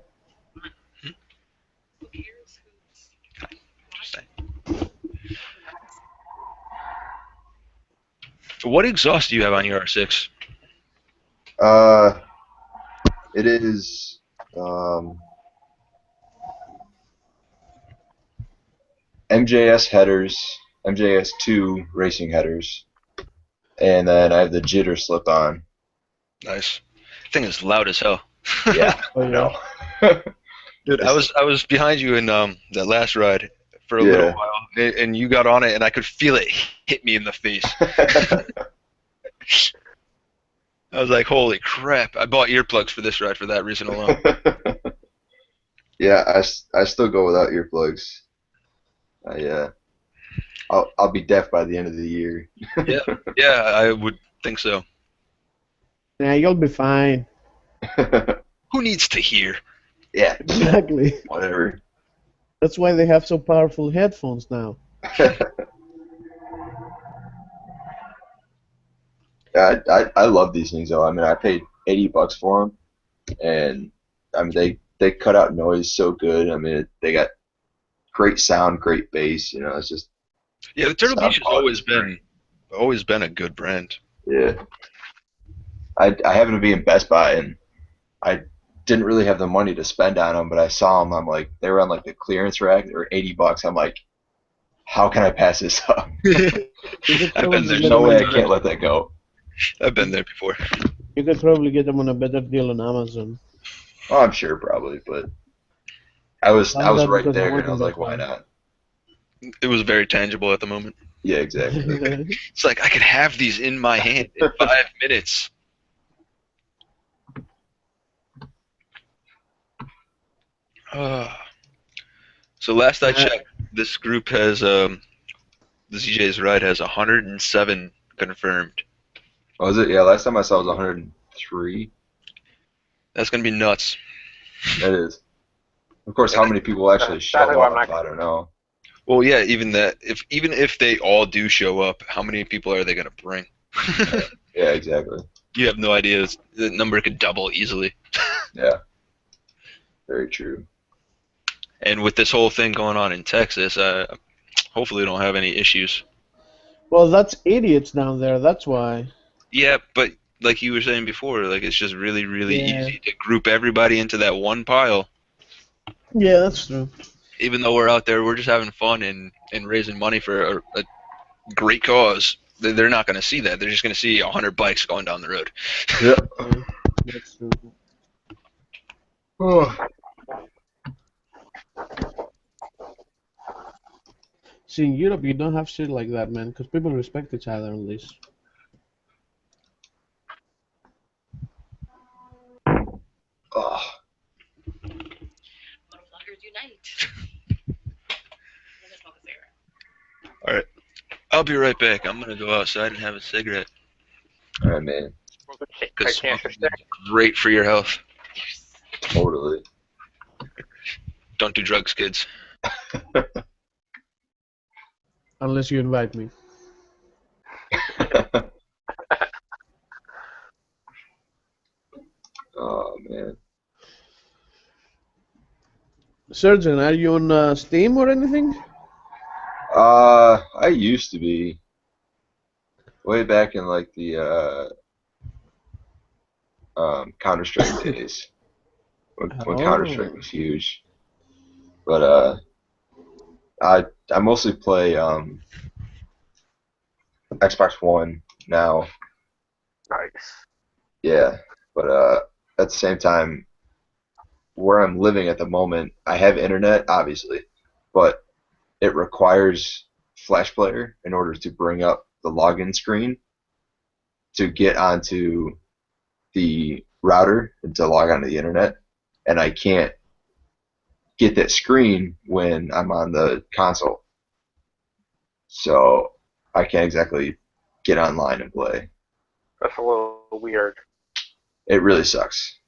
What exhaust do you have on your R6? Uh, it is MJS headers, MJS2 racing headers, and then I have the jitter slip on. Nice. Thing is loud as hell. Yeah, Oh I yeah. know. Dude, I was behind you in that last ride for a little Yeah. while, and you got on it, and I could feel it hit me in the face. I was like, "Holy crap!" I bought earplugs for this ride for that reason alone. Yeah, I still go without earplugs. I'll be deaf by the end of the year. Yeah, I would think so. Yeah, you'll be fine. Who needs to hear? Yeah, Exactly. whatever. That's why they have so powerful headphones now. I love these things though. I mean, I paid $80 for them, and I mean they cut out noise so good. I mean, they got great sound, great bass. You know, it's just Yeah, the Turtle sound Beach has quality is great. always been a good brand. Yeah. I happened to be in Best Buy, and I didn't really have the money to spend on them, but I saw them. I'm like, they were on like the clearance rack. They were $80. I'm like, how can I pass this up? I've been there There's no way I can't let that go. I've been there before. You could probably get them on a better deal on Amazon. Well, I'm sure probably, but I was Found that right because I'm there, and I working was like, Best why Buy. not? It was very tangible at the moment. Yeah, exactly. It's like I could have these in my hand in 5 minutes. So last I checked, this group has the ZJ's ride has 107 confirmed. What was it? Yeah, last time I saw it was 103. That's gonna be nuts. That is. Of course, how many people actually show Exactly why up? I don't know. Well, yeah, even if they all do show up, how many people are they gonna bring? Yeah, exactly. You have no idea. The number could double easily. Yeah, very true. And with this whole thing going on in Texas, hopefully we don't have any issues. Well, that's idiots down there. That's why. Yeah, but like you were saying before, like it's just really, really Yeah. easy to group everybody into that one pile. Yeah, that's true. Even though we're out there, we're just having fun and raising money for a great cause. They're not going to see that. They're just going to see 100 bikes going down the road. Yep. Yeah, that's true. Oh, See, in Europe, you don't have shit like that, man, because people respect each other at least. oh. Motherfuckers unite. All right. I'll be right back. I'm going to go outside and have a cigarette. All right, man. Because smoking is great for your health. Totally. Don't do drugs, kids. Unless you invite me. Oh man. Surgeon, are you on Steam or anything? I used to be way back in like the Counter-Strike days when Counter-Strike was huge. But I mostly play Xbox One now. Nice. Yeah, but at the same time, where I'm living at the moment, I have internet, obviously, but it requires Flash Player in order to bring up the login screen to get onto the router and to log onto the internet, and I can't get that screen when I'm on the console, so I can't exactly get online and play. That's a little weird. It really sucks.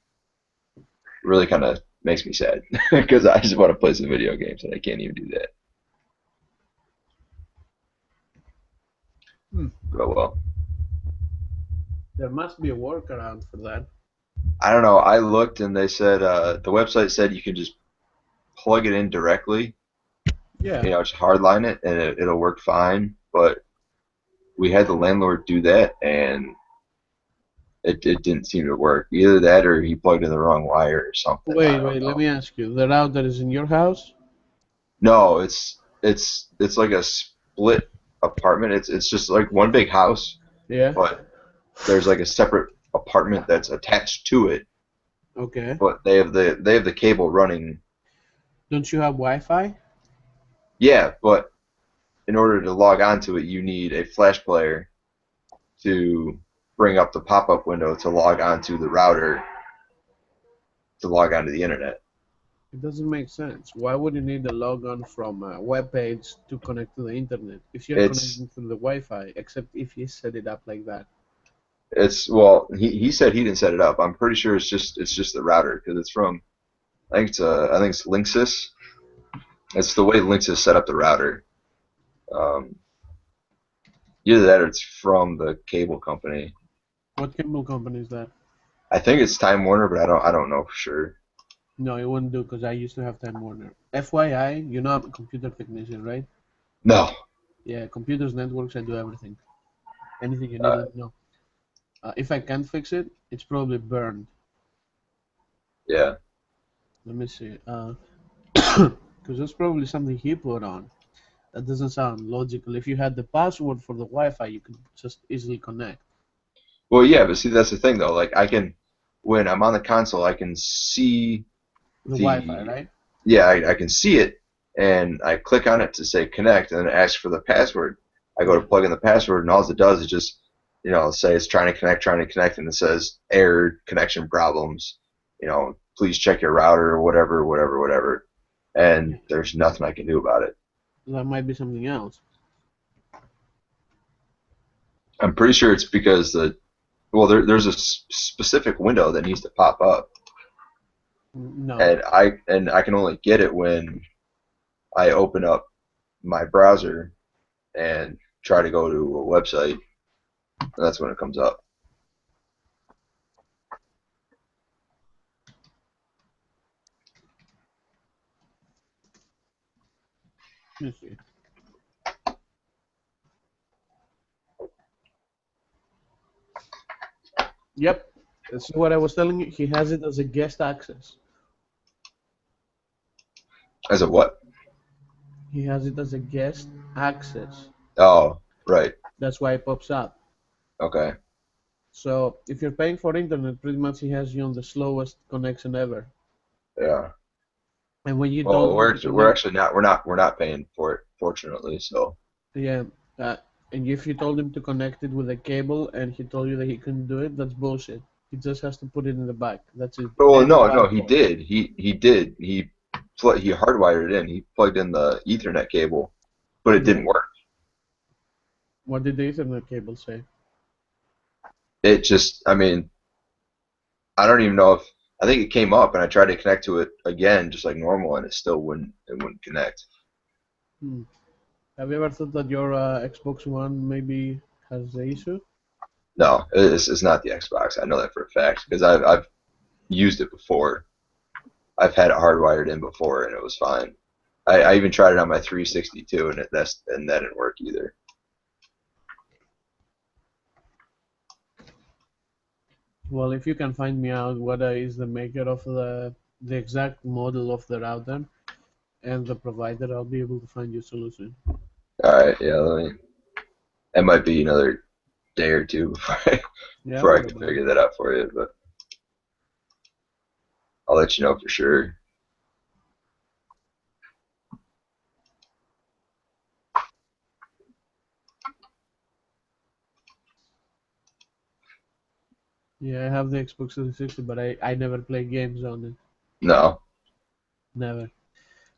Really kind of makes me sad because I just want to play some video games and I can't even do that. Hmm. But well, There must be a workaround for that. I don't know. I looked and they said the website said you can just plug it in directly, Yeah. just hardline it and it'll work fine. But we had the landlord do that and it didn't seem to work. Either that or he plugged in the wrong wire or something. I Wait, don't wait. Let know. me ask you. The router is in your house? No, it's like a split apartment. It's just like one big house, Yeah. but there's like a separate apartment that's attached to it. Okay. But they have the cable running. Don't you have Wi-Fi? Yeah, but in order to log onto it, you need a flash player to bring up the pop-up window to log onto the router to log onto the internet. It doesn't make sense. Why would you need a logon from a web page to connect to the internet if you're It's connecting to the Wi-Fi? Except if you set it up like that. it's well, he said he didn't set it up. I'm pretty sure it's just the router because it's from I think it's Linksys. It's the way Linksys set up the router. Um, Either that or it's from the cable company. What cable company is that? I think it's Time Warner, but I don't know for sure. No, it wouldn't do because I used to have Time Warner. FYI, you know I'm a computer technician, right? No. Yeah, computers, networks, I do everything. Anything you need, Uh, let me know. If I can't fix it, it's probably burned. yeah. Let me see. Because that's probably something he put on. That doesn't sound logical. If you had the password for the Wi-Fi, you could just easily connect. Well, yeah, but see, that's the thing though. Like when I'm on the console, I can see The Wi-Fi, the, right? yeah, I can see it, and I click on it to say connect, and then it asks for the password. I go Yeah. to plug in the password, and all it does is just, say it's trying to connect, and it says error, connection problems. Please check your router or whatever, whatever, whatever. And there's nothing I can do about it. That might be something else. I'm pretty sure it's because there's a specific window that needs to pop up, No. and I can only get it when I open up my browser and try to go to a website. And that's when it comes up. Let me see. Yep. That's what I was telling you. He has it as a guest access. As a what? He has it as a guest access. Oh, right. That's why it pops up. Okay. So if you're paying for internet, pretty much he has you on the slowest connection ever. Yeah. And when you Well, told him we're to actually, we're connect, actually not we're not paying for it, fortunately. So. yeah, and if you told him to connect it with a cable and he told you that he couldn't do it, that's bullshit. He just has to put it in the back. That's it. Well, End of no, no, he article. did. He did. He hardwired it in. He plugged in the Ethernet cable, but it Yeah. didn't work. What did the Ethernet cable say? It just, I mean, I don't even know if I think it came up and I tried to connect to it again, just like normal, and it wouldn't connect. Hmm. Have you ever thought that your Xbox One maybe has the issue? No, it's not the Xbox. I know that for a fact because I've used it before. I've had it hardwired in before and it was fine. I even tried it on my 360 too, and that didn't work either. Well, if you can find me out what is the maker of the exact model of the router and the provider, I'll be able to find you a solution. All right, yeah, it might be another day or two before Yeah, before I what can about it? figure that out for you, but I'll let you know for sure. Yeah, I have the Xbox 360, but I never play games on it. No, Never.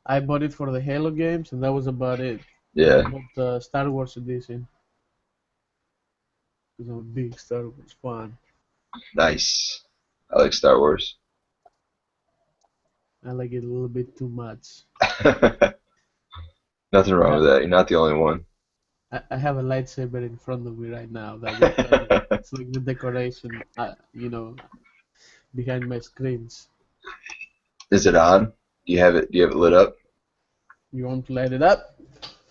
I bought it for the Halo games, and that was about it. I yeah, bought the Star Wars edition because I'm a big Star Wars fan. nice. I like Star Wars. I like it a little bit too much. Nothing I wrong have, with that. You're not the only one. I have a lightsaber in front of me right now. That just it's like the decoration, behind my screens. Is it on? Do you have it? Do you have it lit up? You want to light it up?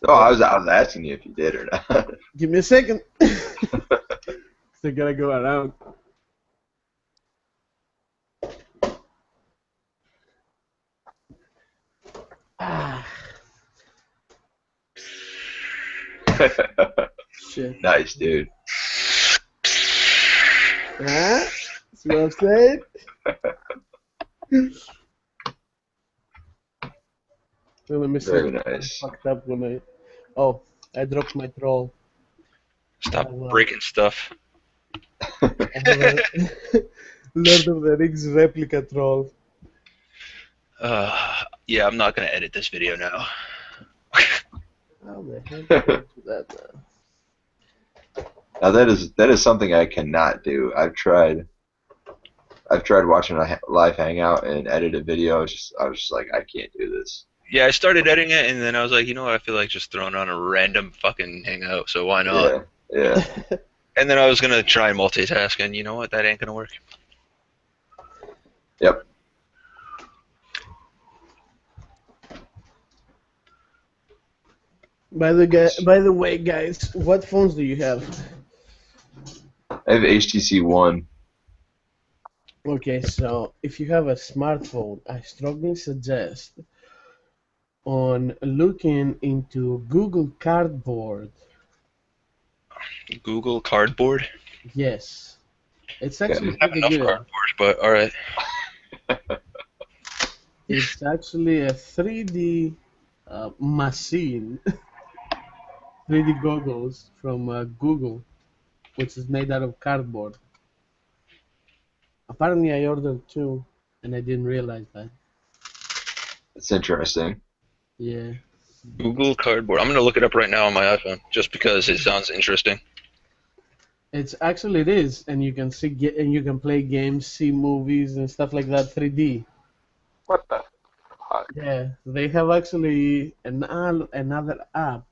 No, I was asking you if you did or not. Give me a second. Still gotta go around. Ah, shit. Nice, dude. Huh? See what I'm saying? So let me see. Very I nice. fucked up when I. Oh, I dropped my troll. I Stop have a, breaking stuff. I have a Lord of the Rings replica troll. Yeah, I'm not gonna edit this video now. How the hell did I do that? Now that is something I cannot do. I've tried watching a live hangout and edit a video. I was just like, I can't do this. Yeah, I started editing it, and then I was like, you know what? I feel like just throwing on a random fucking hangout, so why not? Yeah, yeah. And then I was gonna try and multitask, and you know what? That ain't gonna work. Yep. By the way, guys, what phones do you have? I have HTC One. Okay, so if you have a smartphone, I strongly suggest on looking into Google Cardboard. Google Cardboard. Yes, it's Okay. actually I have pretty enough good. cardboard, but all right. It's actually a 3D machine, 3D goggles from Google, which is made out of cardboard. Apparently, I ordered two, and I didn't realize that. It's interesting. Yeah, Google Cardboard. I'm gonna look it up right now on my iPhone, just because it sounds interesting. it is, and you can and you can play games, see movies, and stuff like that 3D. What the fuck? Yeah, they have actually another app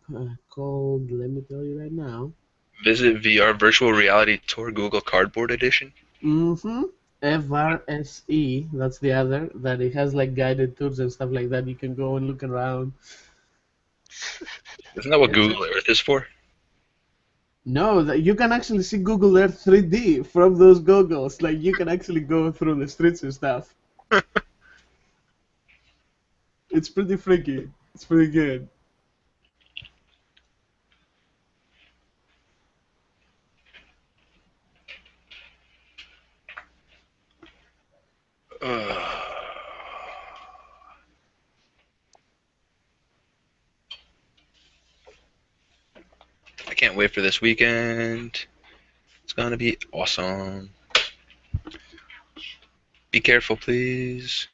called. Let me tell you right now. Visit VR Virtual Reality Tour Google Cardboard Edition. Mm-hmm. FRSE, that's the other, that it has like guided tours and stuff like that. You can go and look around. Isn't that what It's Google Earth is for? No, that you can actually see Google Earth 3D from those goggles. Like you can actually go through the streets and stuff. It's pretty freaky. It's pretty good. I can't wait for this weekend. It's gonna be awesome. Be careful, please.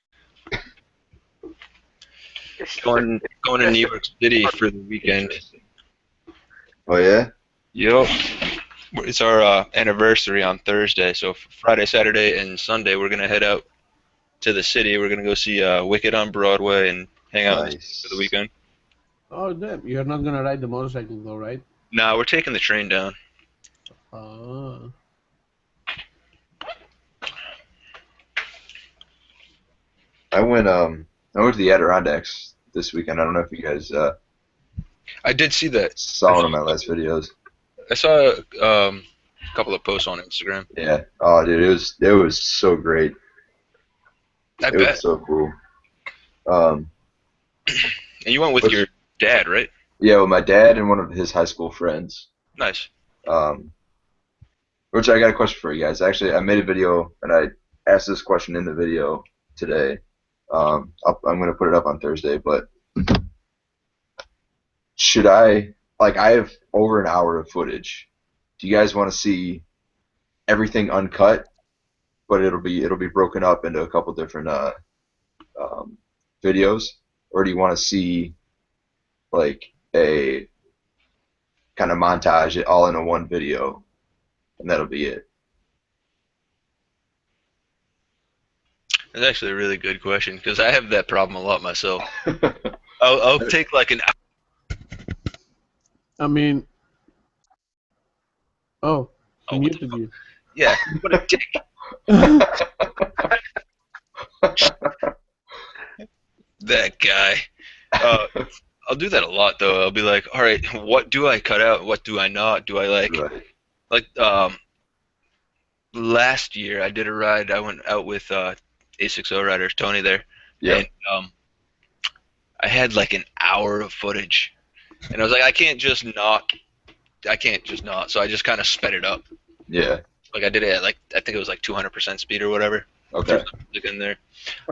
It's just Going to New York City for the weekend. Interesting. Oh yeah. Yup. It's our anniversary on Thursday, so Friday, Saturday, and Sunday we're gonna head out to the city. We're gonna go see Wicked on Broadway and hang out in the city for the Nice. weekend. Oh damn! You're not gonna ride the motorcycle though, right? Nah, we're taking the train down. Oh. I went to the Adirondacks this weekend. I don't know if you guys I did see that. saw one of my last videos. I saw a couple of posts on Instagram. Yeah. Oh, dude, it was so great. I It bet. was so cool. Um, And you went with which, your dad, right? yeah, with my dad and one of his high school friends. Nice. Um, which I got a question for you guys. Actually, I made a video and I asked this question in the video today. I'm gonna put it up on Thursday, but should I have over an hour of footage. Do you guys want to see everything uncut, but it'll be broken up into a couple different um, videos, or do you want to see like a kind of montage it all into one video, and that'll be it? That's actually a really good question because I have that problem a lot myself. I'll take like an I mean, oh, he oh what the muted fuck? you. Yeah, what a dick. That guy. Uh, I'll do that a lot though. I'll be like, all right, what do I cut out? What do I not? Do I Right. like last year I did a ride. I went out with A60 riders, Tony there, Yeah. and I had like an hour of footage, and I was like, I can't just not. So I just kind of sped it up. Yeah. Like I did it at like I think it was like 200% speed or whatever. Threw Okay. some music in there.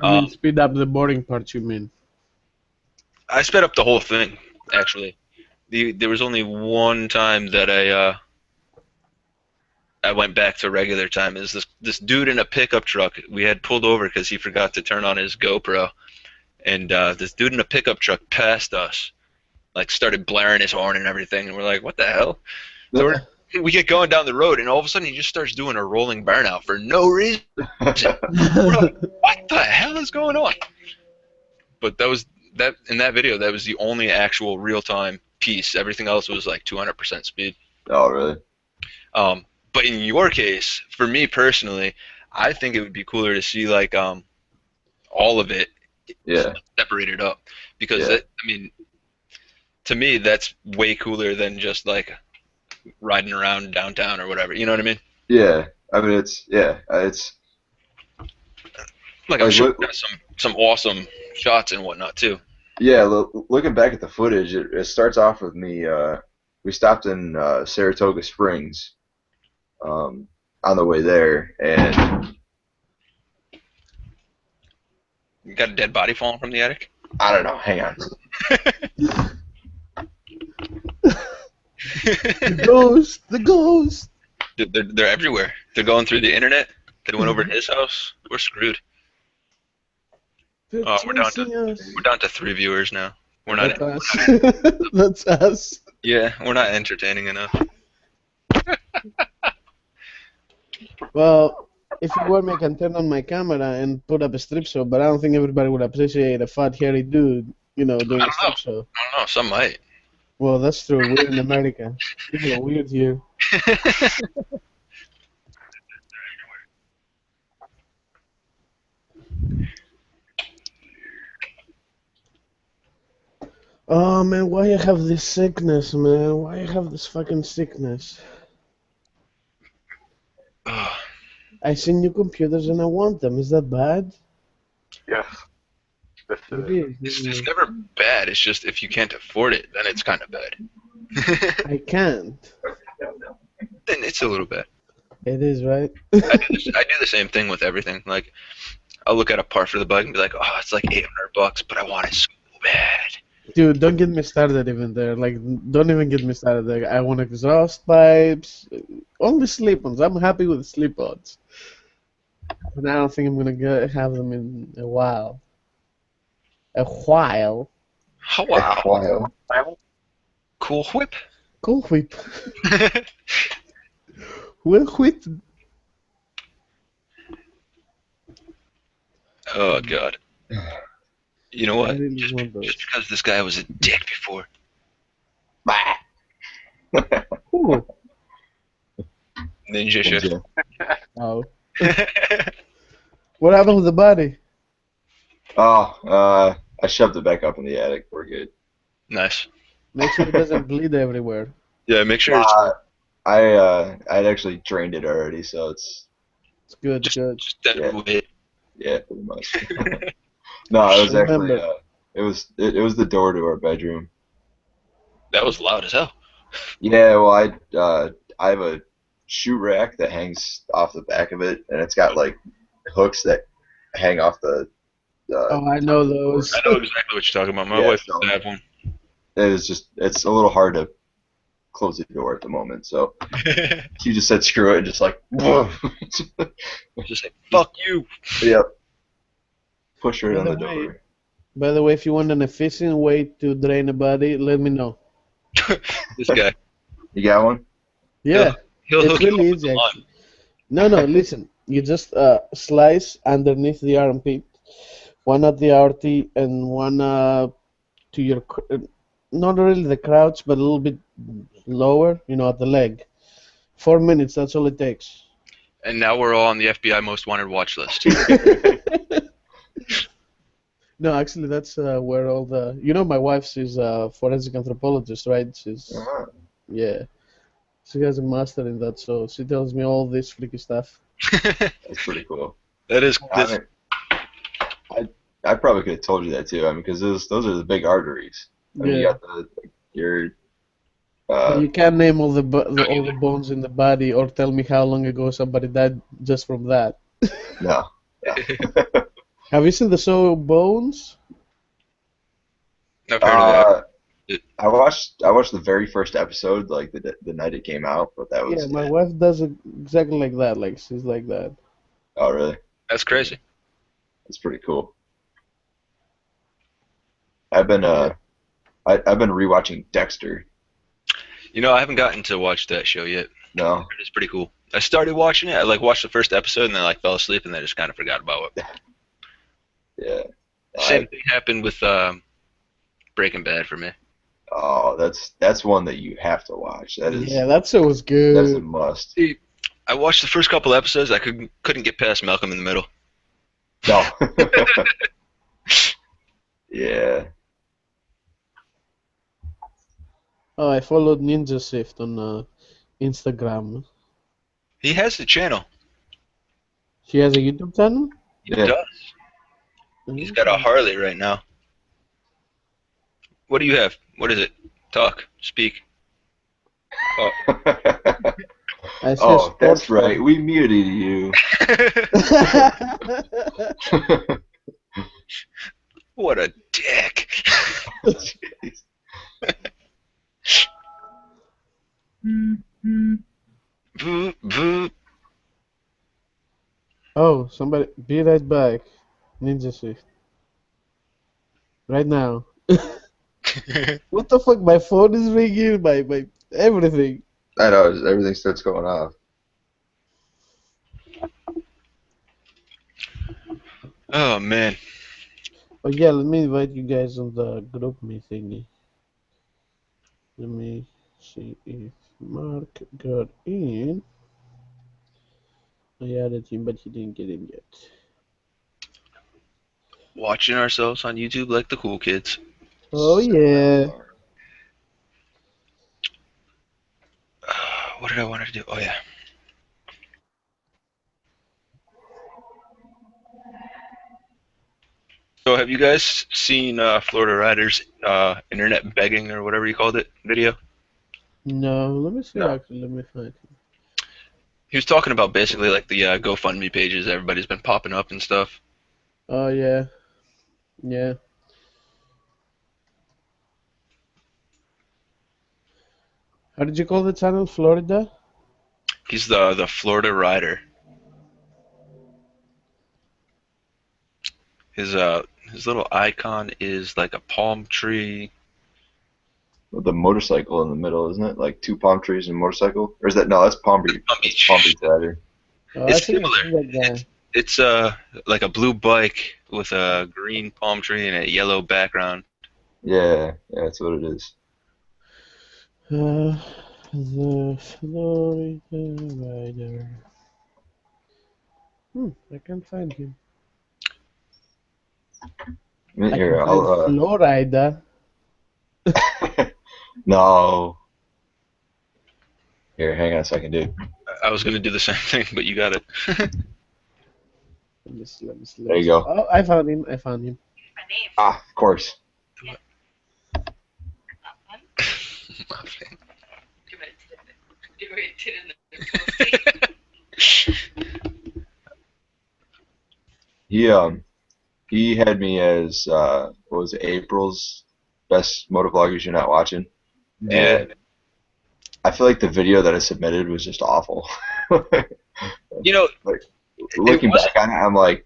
I mean, speed up the boring part, you mean? I sped up the whole thing actually. There was only one time that I went back to regular time. Is this dude in a pickup truck? We had pulled over because he forgot to turn on his GoPro, and this dude in a pickup truck passed us, like started blaring his horn and everything, and we're like, what the hell? So we get going down the road, and all of a sudden he just starts doing a rolling burnout for no reason. We're like, what the hell is going on? But that in that video, that was the only actual real time piece. Everything else was like 200% speed. Oh, really? But in your case, for me personally, I think it would be cooler to see like all of it Yeah. separated up because Yeah. I mean, to me that's way cooler than just like riding around downtown or whatever. You know what I mean? Yeah. I mean, it's Like I'm like sure we got some awesome shots and whatnot too. yeah. Looking back at the footage, it starts off with me. We stopped in Saratoga Springs on the way there, and You got a dead body falling from the attic. I don't know. Hang on. The ghost! The ghost! They're everywhere. They're going through the internet. They went over to his house. We're screwed. They're We're down chasing us. We're down to 3 viewers now. We're not. That's us. That's us. Yeah, we're not entertaining enough. Well, if you want me, I can turn on my camera and put up a strip show, but I don't think everybody would appreciate a fat, hairy dude, doing I a don't know. strip show. I don't know. Some might. Well, that's true. We're in America. People are weird here. Oh, man, why I have this sickness, man? Why I have this fucking sickness? Ugh. I see new computers and I want them. Is that bad? Yes. This It is. is. It's never bad. It's just if you can't afford it, then it's kind of bad. I can't. Then it's a little bad. It is, right? I do the same thing with everything. Like, I'll look at a part for the bike and be like, oh, it's like $800, but I want it so bad. Dude, don't get me started even there. Like, don't even get me started there. I want exhaust pipes. Only slip-ons. I'm happy with slip-ons. And I don't think I'm gonna have them in a while. A while. Oh, wow. Wow. Cool whip. Cool whip. Well whip. Oh, God. You know I what? really want those. Just because this guy was a dick before. Ooh. Ninja shit. Oh. What happened with the body? Oh, I shoved it back up in the attic. We're good. Nice. Make sure it doesn't bleed everywhere. Yeah, make sure it's I'd actually drained it already, so it's It's good, good. just that Yeah. way. yeah, pretty much. No, it was actually Remember. it was the door to our bedroom. That was loud as hell. Yeah, well, I have a shoe rack that hangs off the back of it, and it's got like hooks that hang off the. Oh, I know those. I know exactly what you're talking about. My Yeah, wife so- doesn't have one. It's a little hard to close the door at the moment, so she just said screw it and just like Just say, fuck you. yep, push her By on the the way- door. By the way, if you want an efficient way to drain a body, let me know. This guy. You got one? Yeah, He'll it's hook you really up with easy. the Actually. No, no. Listen, you just slice underneath the armpit, one at the RT and one to your, not really the crouch, but a little bit lower, at the leg. 4 minutes. That's all it takes. And now we're all on the FBI most wanted watch list. No, actually, that's where all the. My wife, she's a forensic anthropologist, right? Uh-huh. Yeah, she has a master in that, so she tells me all this freaky stuff. That's pretty cool. That is I this. mean, I probably could have told you that too. I mean, because those are the big arteries. I mean, you Yeah, got your but uh you can't name all the bones in the body or tell me how long ago somebody died just from that. no. Have you seen the show Bones? I've heard of Uh, that. I watched the very first episode like the night it came out, but that Yeah, was my it. wife does it exactly like that. Like she's like that. Oh, really? That's crazy. That's pretty cool. I've been Yeah. I've been rewatching Dexter. I haven't gotten to watch that show yet. No. It's pretty cool. I started watching it. I watched the first episode and then fell asleep and then just kind of forgot about it. Yeah. Same thing happened with Breaking Bad for me. Oh, that's one that you have to watch. Yeah, that show was That is a good. must. See, I watched the first couple episodes. I couldn't get past Malcolm in the Middle. No. Yeah. Oh, I followed Ninja Shift on Instagram. He has the channel. She has a YouTube channel? He Yeah. does. He's got a Harley right now. What do you have? What is it? Talk. Speak. Oh. I see a Oh, sports that's right. car. We muted you. What a dick. Jeez. Boo, boo. Oh, somebody, be right back. Ninja Shift. Right now. What the fuck? My phone is ringing, my everything. I know everything starts going off. Oh man. Oh yeah, let me invite you guys on the group me thingy. Let me see if Mark got in. I added him, but he didn't get in yet. Watching ourselves on YouTube like the cool kids. Oh yeah. What did I want to do? Oh yeah. So have you guys seen Florida Rider's internet begging or whatever you called it video? No, let me see No. actually, let me find him. He was talking about basically the GoFundMe pages everybody's been popping up and stuff. Oh yeah. Yeah. How did you call the channel? Florida? He's the Florida Rider. His little icon is like a palm tree. With the motorcycle in the middle, isn't it? Like two palm trees and a motorcycle? Or is that no? That's Palm Beach. Palm Beach. Palm Beach Rider. Oh, It's I think I similar. see that guy. It's like a blue bike with a green palm tree and a yellow background. Yeah, that's what it is. The Florida Rider. I can't find him. I Here, can find Florida. no. Here, hang on a second, dude. I was gonna do the same thing, but you got it. Let me see. There you go. Oh, I found him. My name. Ah, of course. That one. Do it in the He had me as what was it, April's best motovloggers you're not watching. Yeah. And I feel like the video that I submitted was just awful. You know, Looking wasn't- back on it, I'm like,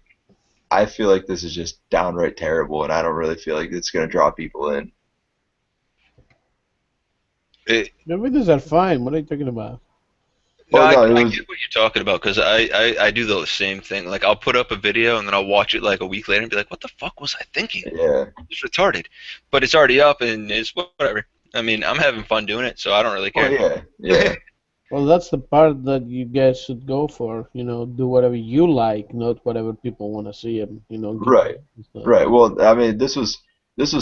I feel like this is just downright terrible, and I don't really feel like it's gonna draw people in. The videos are fine. What are you talking about? No, Well, no, it I was get what you're talking about because I do the same thing. Like I'll put up a video and then I'll watch it like a week later and be like, what the fuck was I thinking? yeah. It's retarded. But it's already up and it's whatever. I mean, I'm having fun doing it, so I don't really Oh care. yeah, yeah. Well, that's the part that you guys should go for. Do whatever you like, not whatever people want to see and give Right, and stuff. right. Well, I mean, this was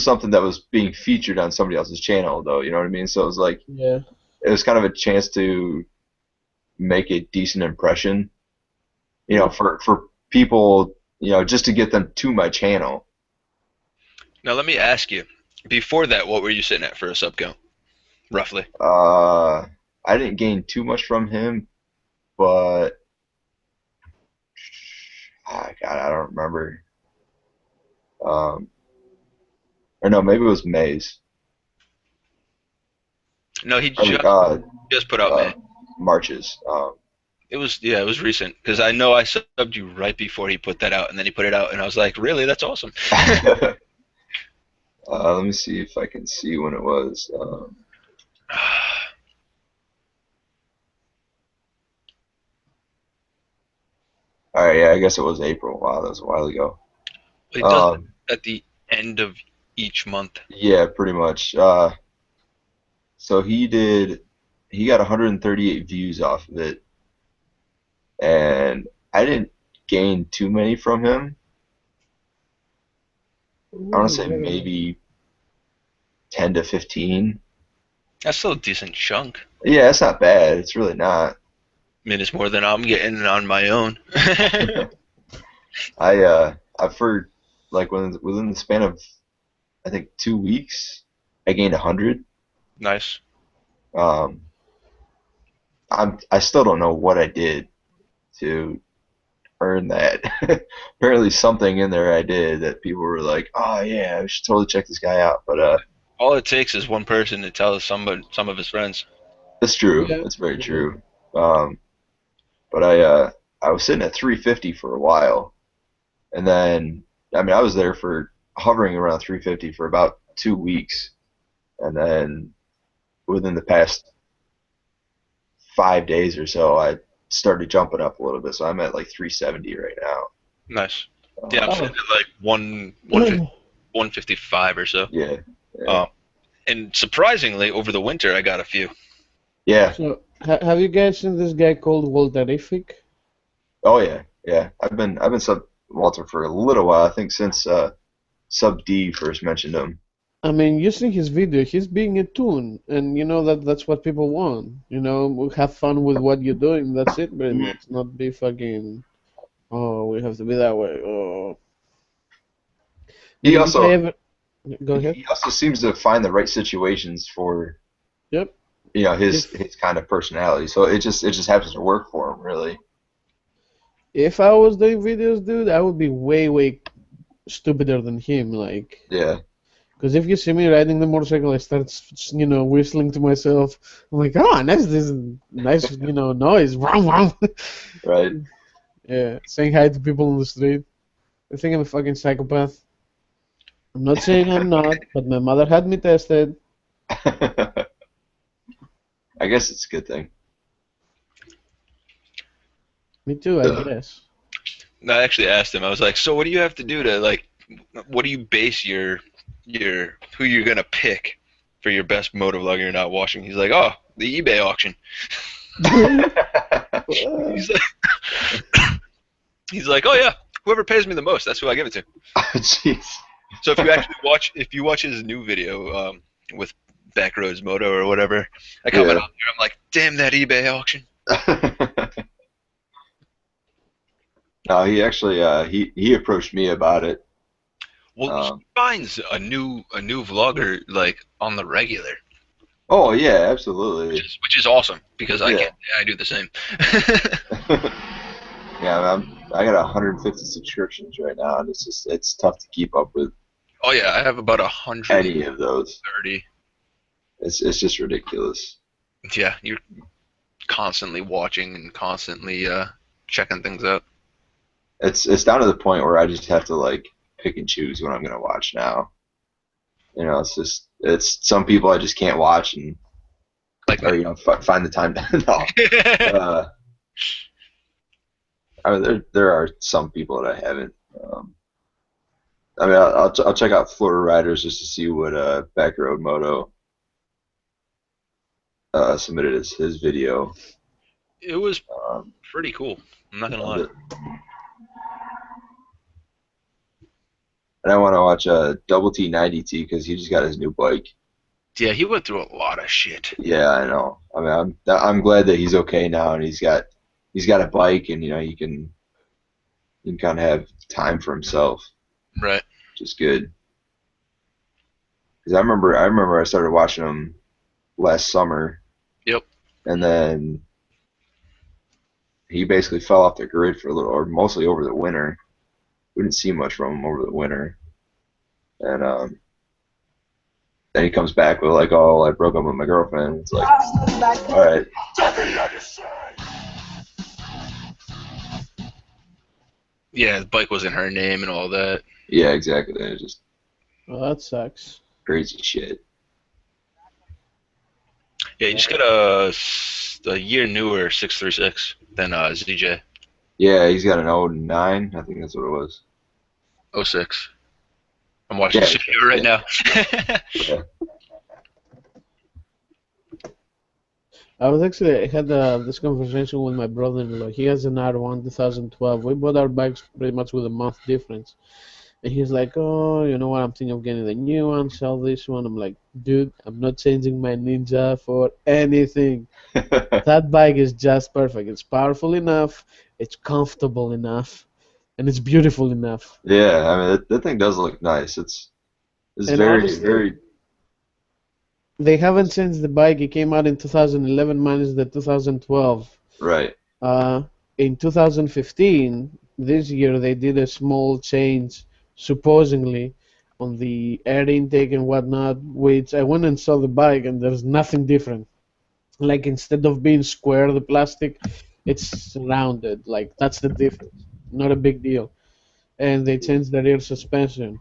something that was being featured on somebody else's channel, though. You know what I mean? So it was like Yeah. it was kind of a chance to make a decent impression, Yep. for people, just to get them to my channel. Now let me ask you, before that, what were you sitting at for a sub count, roughly? Uh, I didn't gain too much from him, but God, I don't remember. Um, or no, maybe it was Mays. No, he Or, just put out uh, May. Marches. It was recent because I know I subbed you right before he put that out, and then he put it out, and I was like, really, that's awesome. Let me see if I can see when it was. All right, yeah, I guess it was April. Wow, that was a while ago. It does it Um, at the end of each month. yeah, pretty much. So he got 138 views off of it, and I didn't gain too many from him. I want to say maybe 10 to 15. That's still a decent chunk. Yeah, it's not bad. It's really not. I mean, it's more than I'm getting on my own. I've heard like within the span of I think 2 weeks, I gained 100. Nice. Um, I still don't know what I did to earn that. Apparently something in there I did that people were like, "Oh yeah, we should totally check this guy out." But All it takes is one person to tell some of his friends. that's true. Yeah. That's very Yeah. true. But I was sitting at 350 for a while, and then I mean I was there for hovering around 350 for about 2 weeks, and then within the past 5 days or so, I started jumping up a little bit. So I'm at like 370 right now. Nice. Yeah, I'm Oh. sitting at like 155 or so. Yeah, yeah, Um, and surprisingly, over the winter, I got a few. yeah. So, have you guys seen this guy called Walterific? Oh yeah, yeah. I've been sub Walter for a little while. I think since Sub D first mentioned him. I mean, you see his video, he's being a tune, and that's what people want. Have fun with what you're doing, that's it, but Mhm. it's not be fucking, oh, we have to be that way. Oh. He Did this guy also ever. Go ahead. he also seems to find the right situations for Yep. his kind of personality. So it just happens to work for him, really. If I was doing videos, dude, I would be way, way stupider than him. Like, Yeah, because if you see me riding the motorcycle, I start, whistling to myself. I'm like, oh, nice, this nice, noise. Wow, wow. right. Yeah, saying hi to people on the street. I think I'm a fucking psychopath. I'm not saying I'm not, but my mother had me tested. I guess it's a good thing. Me too, I guess. I actually asked him. I was like, "So what do you have to do to like? What do you base your who you're gonna pick for your best motovlogger you're not watching?" He's like, "Oh, the eBay auction." He's like, he's like, "Oh yeah, whoever pays me the most, that's who I give it to." Jeez. So if you watch his new video with Backroads Moto or whatever, I comment Yeah. on there. I'm like, "Damn that eBay auction." No, he actually he approached me about it. Well, he Um, finds a new vlogger like on the regular, oh yeah, absolutely. which is awesome because Yeah. I do the same. Yeah, I got 150 subscriptions right now, and it's tough to keep up with Oh yeah, I have about 130. any of those. It's just ridiculous. Yeah, you're constantly watching and constantly checking things out. It's down to the point where I just have to like pick and choose what I'm gonna watch now. It's some people I just can't watch, and Like or me. find the time. No. I mean, there are some people that I haven't. I mean, I'll check out Florida Riders just to see what Backroad Moto submitted his video. It was Um, pretty cool. I'm not gonna lie. and I want to watch Double T 90T because he just got his new bike. Yeah, he went through a lot of shit. Yeah, I know. I mean, I'm glad that he's okay now and he's got a bike and he can kind of have time for himself, Right. which is good. Because I remember I started watching him last summer. Yep. And then he basically fell off the grid for a little, or mostly over the winter. We didn't see much from him over the winter. And then he comes back with like, oh, I broke up with my girlfriend. It's like, all right. Yeah, the bike was in her name and all that. Yeah, exactly. It's just Oh, that sucks. crazy shit. Yeah, he just got a year newer 636 than ZJ. Yeah, he's got an 09. I think that's what it was. 06. I'm watching Yeah, this video right now. Yeah. I had this conversation with my brother-in-law. He has an R1 2012. We bought our bikes pretty much with a month difference. And he's like, oh, you know what? I'm thinking of getting the new one, sell this one. I'm like, dude, I'm not changing my Ninja for anything. That bike is just perfect. It's powerful enough, it's comfortable enough, and it's beautiful enough. Yeah, I mean that thing does look nice. It's And very honestly, they haven't changed the bike. It came out in 2011 minus the 2012. right. In 2015, this year, they did a small change, supposedly, on the air intake and whatnot, which I went and saw the bike, and there's nothing different. Like, instead of being square, the plastic, it's rounded. Like, that's the difference. Not a big deal. And they changed the rear suspension.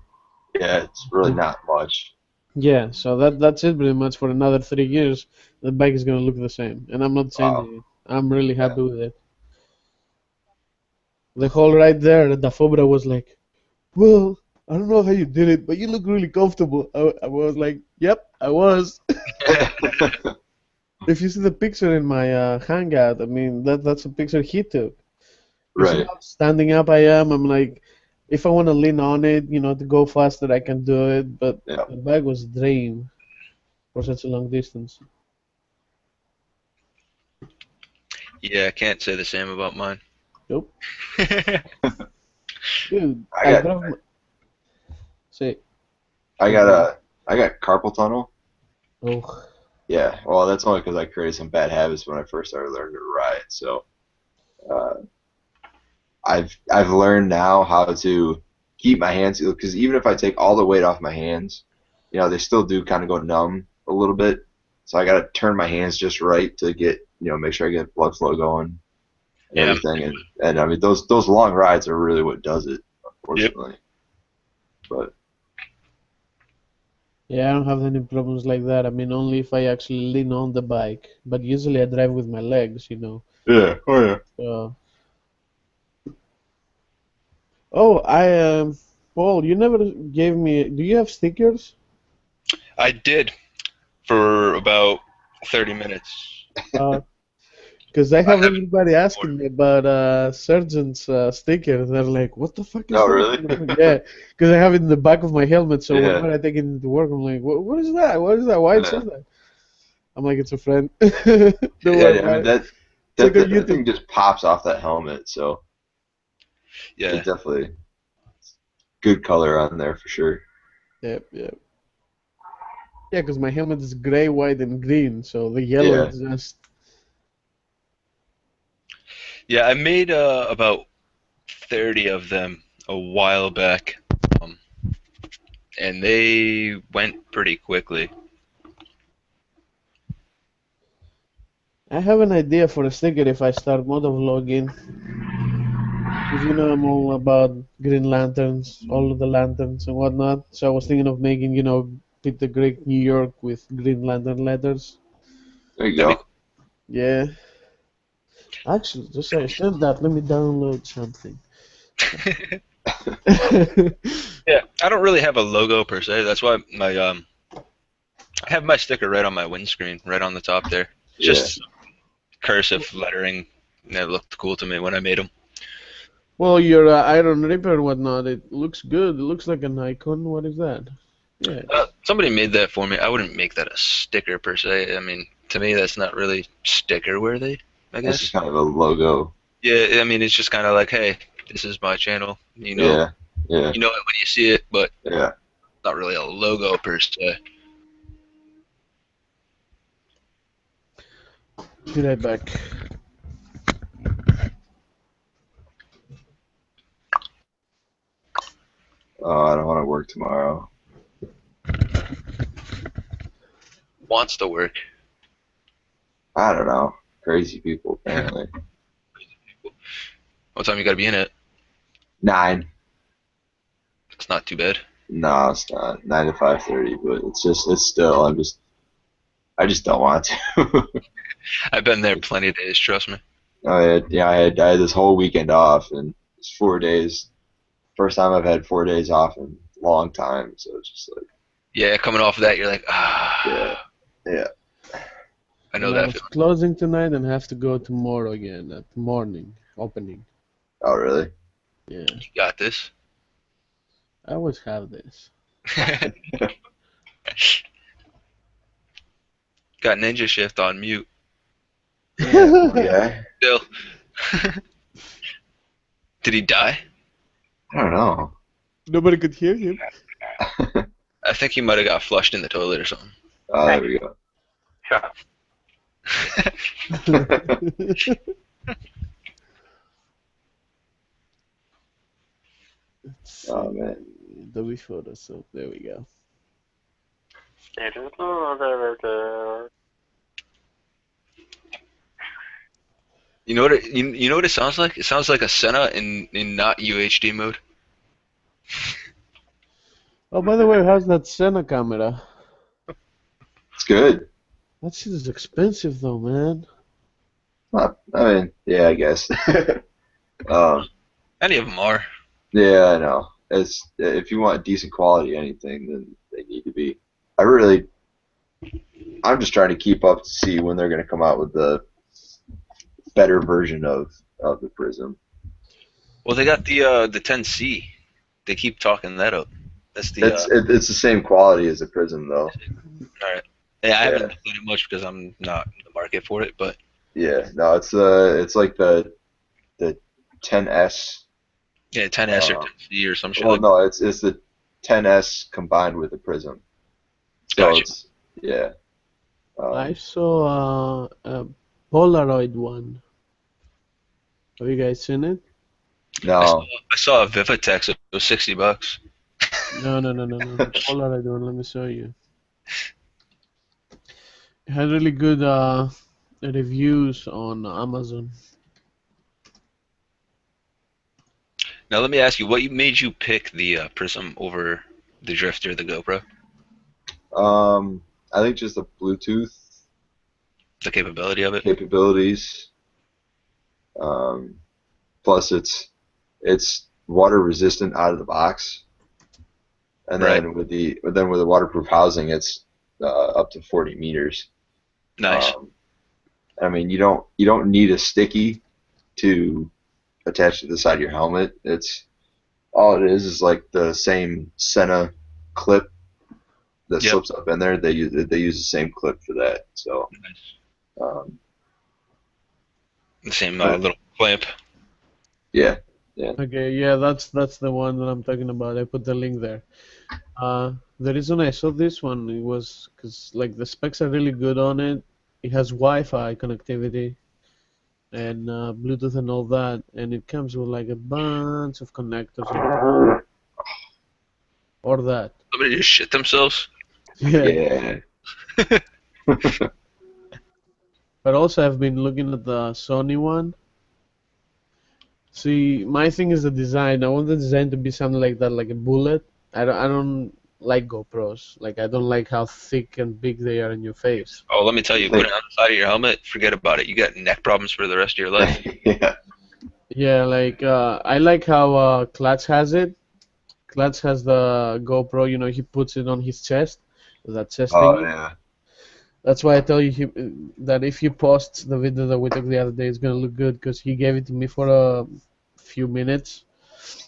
Yeah, it's really not much. Yeah, so that's it pretty much for another 3 years. The bike is gonna look the same, and I'm not Wow. changing it. I'm really happy with it. The whole ride there, the Fobra was like, "Well, I don't know how you did it, but you look really comfortable." I was like, "Yep, I was." If you see the picture in my Hangout, I mean that's a picture he took. You see Right. how standing up I am. I'm like, if I want to lean on it, to go faster, I can do it. But Yeah. the bike was a dream for such a long distance. Yeah, I can't say the same about mine. Nope. Dude, I got drove. Say, I got carpal tunnel. oh, Yeah, well, that's only because I created some bad habits when I first started learning to ride. So uh, I've learned now how to keep my hands because even if I take all the weight off my hands, they still do kind of go numb a little bit. So I got to turn my hands just right to get make sure I get blood flow going and Yeah. everything. And I mean those long rides are really what does it, unfortunately. But yeah, I don't have any problems like that. I mean, only if I actually lean on the bike. But usually I drive with my legs. yeah, oh yeah. So. Oh, Paul, you never gave me. Do you have stickers? I did for about 30 minutes. Because I have have everybody asking me about Surgeon's sticker. They're like, "What the fuck is Oh, that?" really? Yeah, because I have it in the back of my helmet. So Yeah. whenever I take it into work, I'm like, "What is that? What is that? Why it Yeah. says that?" I'm like, "It's a friend." Don't worry Yeah, I mean about it. that Check on that thing YouTube. just pops off that helmet, so Yeah. it's definitely good color on there for sure. Yep, yep. Yeah, because my helmet is gray, white, and green, so the yellow Yeah. is just. Yeah, I made about 30 of them a while back, and they went pretty quickly. I have an idea for a sticker if I start motovlogging. Because I'm all about Green Lanterns, all of the lanterns and whatnot. So I was thinking of making, Pit the Great New York with Green Lantern letters. There you That'd go. Yeah. Actually, just I said that. Let me download something. Yeah, I don't really have a logo per se. That's why I have my sticker right on my windscreen, right on the top there. Yeah. Just cursive lettering that looked cool to me when I made them. Well, your Iron Reaper and whatnot, it looks good. It looks like an icon. What is that? Yeah. Somebody made that for me. I wouldn't make that a sticker per se. I mean, to me, that's not really sticker worthy, I That's just guess. kind of a logo. Yeah, I mean, it's just kind of like, hey, this is my channel. Yeah. Yeah. You know it when you see it, but Yeah. not really a logo per se. Be right back. Oh, I don't want to work tomorrow. Wants to work. I don't know. Crazy people, apparently. What time you got to be in it? 9. It's not too bad. No, it's not. 9 to 5:30, but it's still. I just don't want to. I've been there plenty of days, trust me. I had this whole weekend off, and it's 4 days. First time I've had 4 days off in a long time, so it's just like, Yeah, coming off of that, you're like, yeah, yeah. I know And I that was feeling. closing tonight and have to go tomorrow again at morning opening. Oh, really? Yeah, You got this. I always have this. Got Ninja Shift on mute. Yeah. Still. Did he die? I don't know. Nobody could hear him. I think he might have got flushed in the toilet or something. Oh, there we go. Shut up. Let's Oh, see. man. Adobe Photoshop. There we go. You know what it sounds like? It sounds like a Senna in not UHD mode. Oh, by the way, how's that Sena camera? It's good. That shit is expensive though, man. I mean, yeah, I guess. Any of them are. Yeah, I know. If you want decent quality anything, then they need to be. I'm just trying to keep up to see when they're going to come out with the better version of the Prism. Well, they got the 10C. They keep talking that up. That's the It's the same quality as the Prism though. all right. Yeah, I haven't Yeah. done it much because I'm not in the market for it, but Yeah, no, it's like the 10S. yeah, 10S or 10C or some shit Well, like no, it's the 10S combined with the Prism. So Gotcha. it's yeah. I saw a Polaroid one. Have you guys seen it? No, I saw a Vivitex. It was $60. No. The Polaroid one. Let me show you. It had really good reviews on Amazon. Now let me ask you, what made you pick the Prism over the Drift or the GoPro? I think just the Bluetooth The capability of it? capabilities. Plus, it's water resistant out of the box, and Right. then with the waterproof housing, it's up to 40 meters. Nice. I mean, you don't need a sticky to attach to the side of your helmet. It's all it is like the same Senna clip that Yep. slips up in there. They use the same clip for that. So Nice. um, The same but- little clamp. yeah, Okay, yeah, that's the one that I'm talking about. I put the link there. The reason I saw this one it was because like the specs are really good on it. It has Wi-Fi connectivity and Bluetooth and all that, and it comes with like a bunch of connectors or that. Somebody just shit themselves? yeah. But also I've been looking at the Sony one. See, my thing is the design. I want the design to be something like that, like a bullet. I don't like GoPros. Like I don't like how thick and big they are in your face. Oh, let me tell you, put it on the side of your helmet. Forget about it. You got neck problems for the rest of your life. Yeah. Yeah, like I like how Clutch has it. Clutch has the GoPro. He puts it on his chest, that chest Oh thingy. yeah. That's why I tell you that if you post the video that we took the other day, it's gonna look good because he gave it to me for a few minutes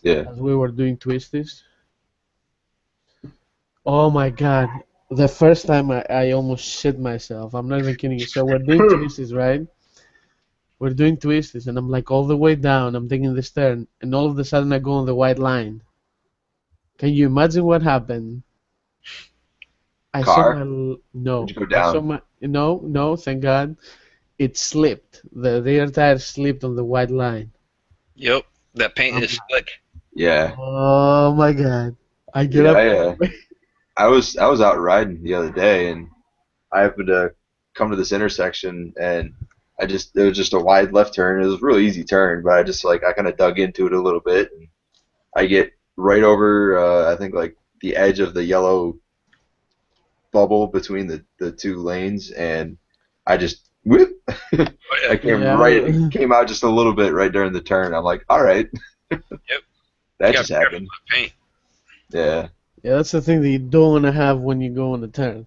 Yeah. as we were doing twisties. Oh my god, the first time I almost shit myself. I'm not even kidding you. So we're doing twisties, right? We're doing twisties, and I'm like all the way down. I'm taking this turn, and all of a sudden I go on the white line. Can you imagine what happened? I saw Car. my Did no. you go I saw down? my no. Thank God. It slipped. The rear tire slipped on the white line. Yep, that paint I'm is like, slick. Yeah. oh my God. I get Yeah. up. I was out riding the other day, and I happened to come to this intersection, and it was just a wide left turn. It was a really easy turn, but I kind of dug into it a little bit, and I get right over I think like the edge of the yellow bubble between the two lanes, and I just whip. Oh yeah, I Yeah. came out just a little bit right during the turn. I'm like, all right, yep. You that got just to be careful happened. with paint. Yeah. Yeah, that's the thing that you don't want to have when you go on the turn.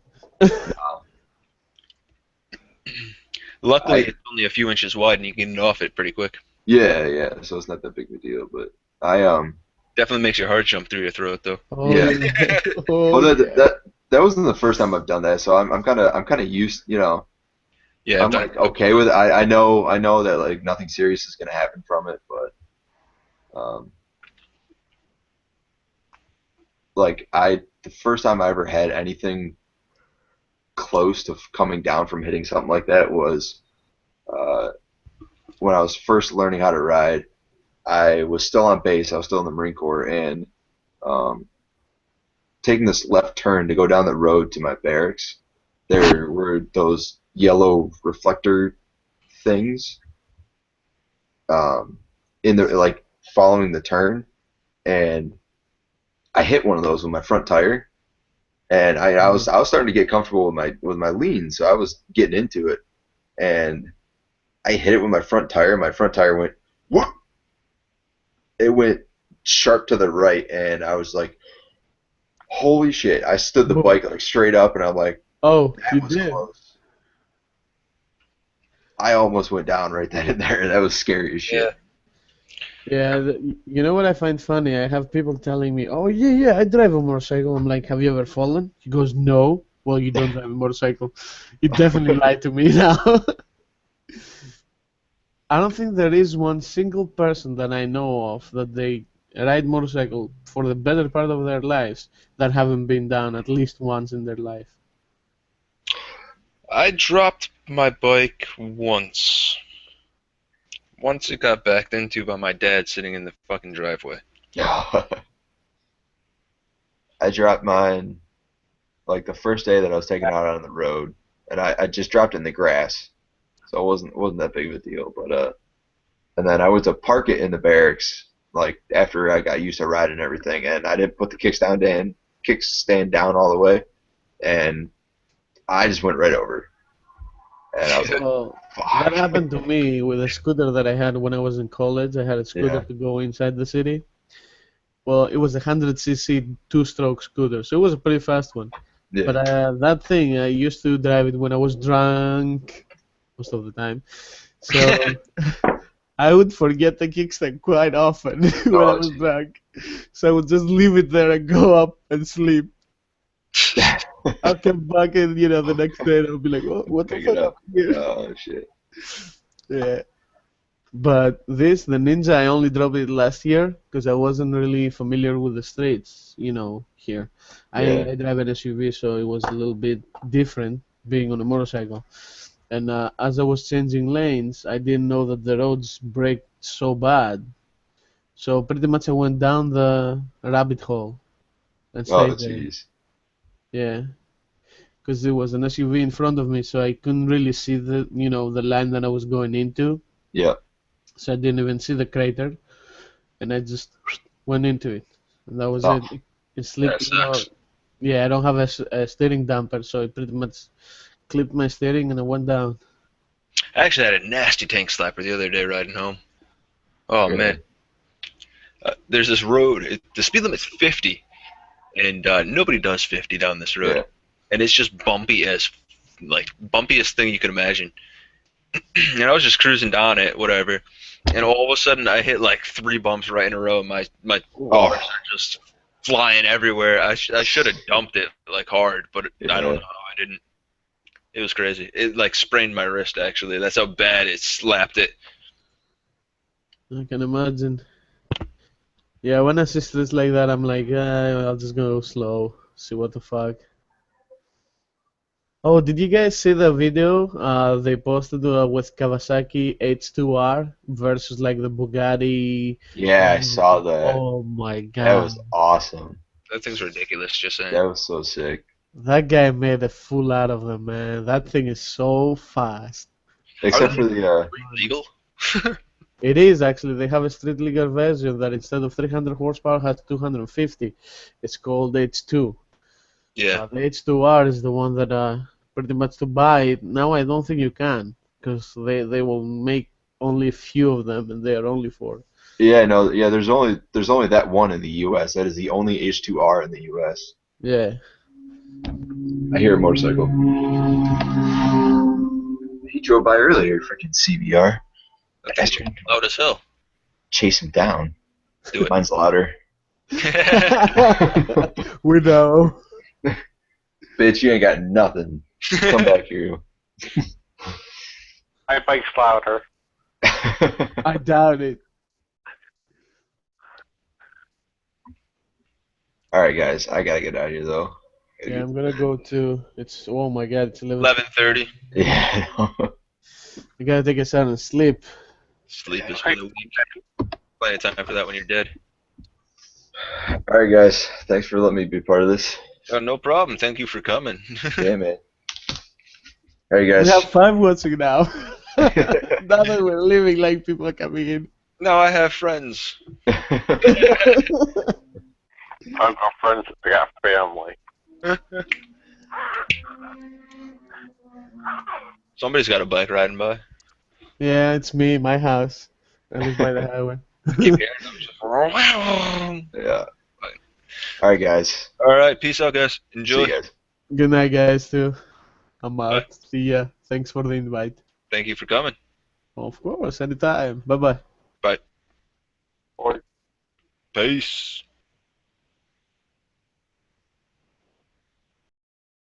Luckily, I it's only a few inches wide, and you can get off it pretty quick. yeah. So it's not that big of a deal, but I Definitely makes your heart jump through your throat, though. Oh yeah. yeah. Oh Well, yeah. that wasn't the first time I've done that, so I'm kind of used. Yeah, I've I'm done it like a couple okay with times. it. I know that like nothing serious is gonna happen from it, but like the first time I ever had anything close to coming down from hitting something like that was uh, when I was first learning how to ride. I was still on base. I was still in the Marine Corps, and um, taking this left turn to go down the road to my barracks, there were those yellow reflector things in the like following the turn, and I hit one of those with my front tire, and I was starting to get comfortable with my lean, so I was getting into it, and I hit it with my front tire. My front tire went whoop. It went sharp to the right, and I was like, "Holy shit!" I stood the Boom. bike like straight up, and I'm like, Oh, "That you was did. close." I almost went down right then and there. That was scary as Yeah. shit. Yeah, you know what I find funny? I have people telling me, "Oh yeah, I drive a motorcycle." I'm like, "Have you ever fallen?" He goes, "No." Well, you don't drive a motorcycle. You definitely lied to me now. I don't think there is one single person that I know of that they ride motorcycle for the better part of their lives that haven't been down at least once in their life. I dropped my bike once. Once it got backed into by my dad sitting in the fucking driveway. I dropped mine like the first day that I was taking it out on the road, and I just dropped it in the grass, so it wasn't that big of a deal. But and then I went to park it in the barracks like after I got used to riding and everything, and I didn't put the kickstand down all the way, and I just went right over, and I was like, Well, that fuck. happened to me with a scooter that I had when I was in college. I had a scooter Yeah, to go inside the city. Well, it was a 100cc two-stroke scooter, so it was a pretty fast one. yeah. But that thing, I used to drive it when I was drunk most of the time. So I would forget the kickstand quite often when I Oh, was jeez. drunk. So I would just leave it there and go up and sleep. I'll come back and the next day and I'll be like, what the Pick it fuck up. happened here? Oh shit. Yeah. But the Ninja, I only dropped it last year because I wasn't really familiar with the streets, here. Yeah. I drive an SUV, so it was a little bit different being on a motorcycle. And as I was changing lanes, I didn't know that the roads break so bad. So pretty much I went down the rabbit hole and Oh stayed there. jeez. Yeah, because there was an SUV in front of me, so I couldn't really see the line that I was going into. Yeah. So I didn't even see the crater, and I just went into it, and that was Oh, it. It That slipped, sucks. Yeah, I don't have a steering damper, so it pretty much clipped my steering and it went down. I actually had a nasty tank slapper the other day riding home. Oh man, Really? there's this road. The speed limit's 50, and nobody does 50 down this road, Yeah. and it's just bumpy as like bumpiest thing you can imagine. And I was just cruising down it, whatever, and all of a sudden I hit like 3 bumps right in a row. My bars Oh. are just flying everywhere. I should have dumped it like hard, but I don't Yeah. know how I didn't. It was crazy. It like sprained my wrist actually. That's how bad it slapped it. I can imagine. Yeah, when I see streets like that, I'm like, I'll just go slow, see what the fuck. Oh, did you guys see the video they posted with Kawasaki H2R versus like the Bugatti? Yeah, I saw that. Oh my That god. was awesome. That thing's ridiculous. Just saying. That was so sick. That guy made a fool out of them, man. That thing is so fast. Except for the Legal? It is actually. They have a street legal version that instead of 300 horsepower has 250. It's called H2. Yeah. The H2R is the one that pretty much to buy it. Now I don't think you can because they will make only a few of them and they are only for. yeah, no, yeah, there's only that one in the US. That is the only H2R in the US. Yeah. I hear a motorcycle. He drove by earlier, freaking CBR. That guy's trying to Loud as hell. chase him down. Do it. Mine's louder. We know. Bitch, you ain't got nothing. Come back here. My bike's louder. I doubt it. Alright, guys, I gotta get out of here, though. Yeah, I'm gonna go to. It's oh my god, it's 11. 11:30. Yeah. I gotta take a sound and sleep. Sleep is for the weak. Plenty of time for that when you're dead. Alright, guys, thanks for letting me be part of this. Oh, no problem. Thank you for coming. Yeah, man. Alright, We guys. have 5 watching now. Now that we're living like people are coming in. No, I have friends. I've got friends, I got family. Somebody's got a bike riding by. Yeah, it's me, my house. I live by the highway. Keep hearing them. Just... Yeah. Alright, guys. All right, peace out, guys. Enjoy. See you guys. Good night, guys, too. I'm out. See ya. Thanks for the invite. Thank you for coming. Of course, anytime. Bye bye. Bye. Or Peace.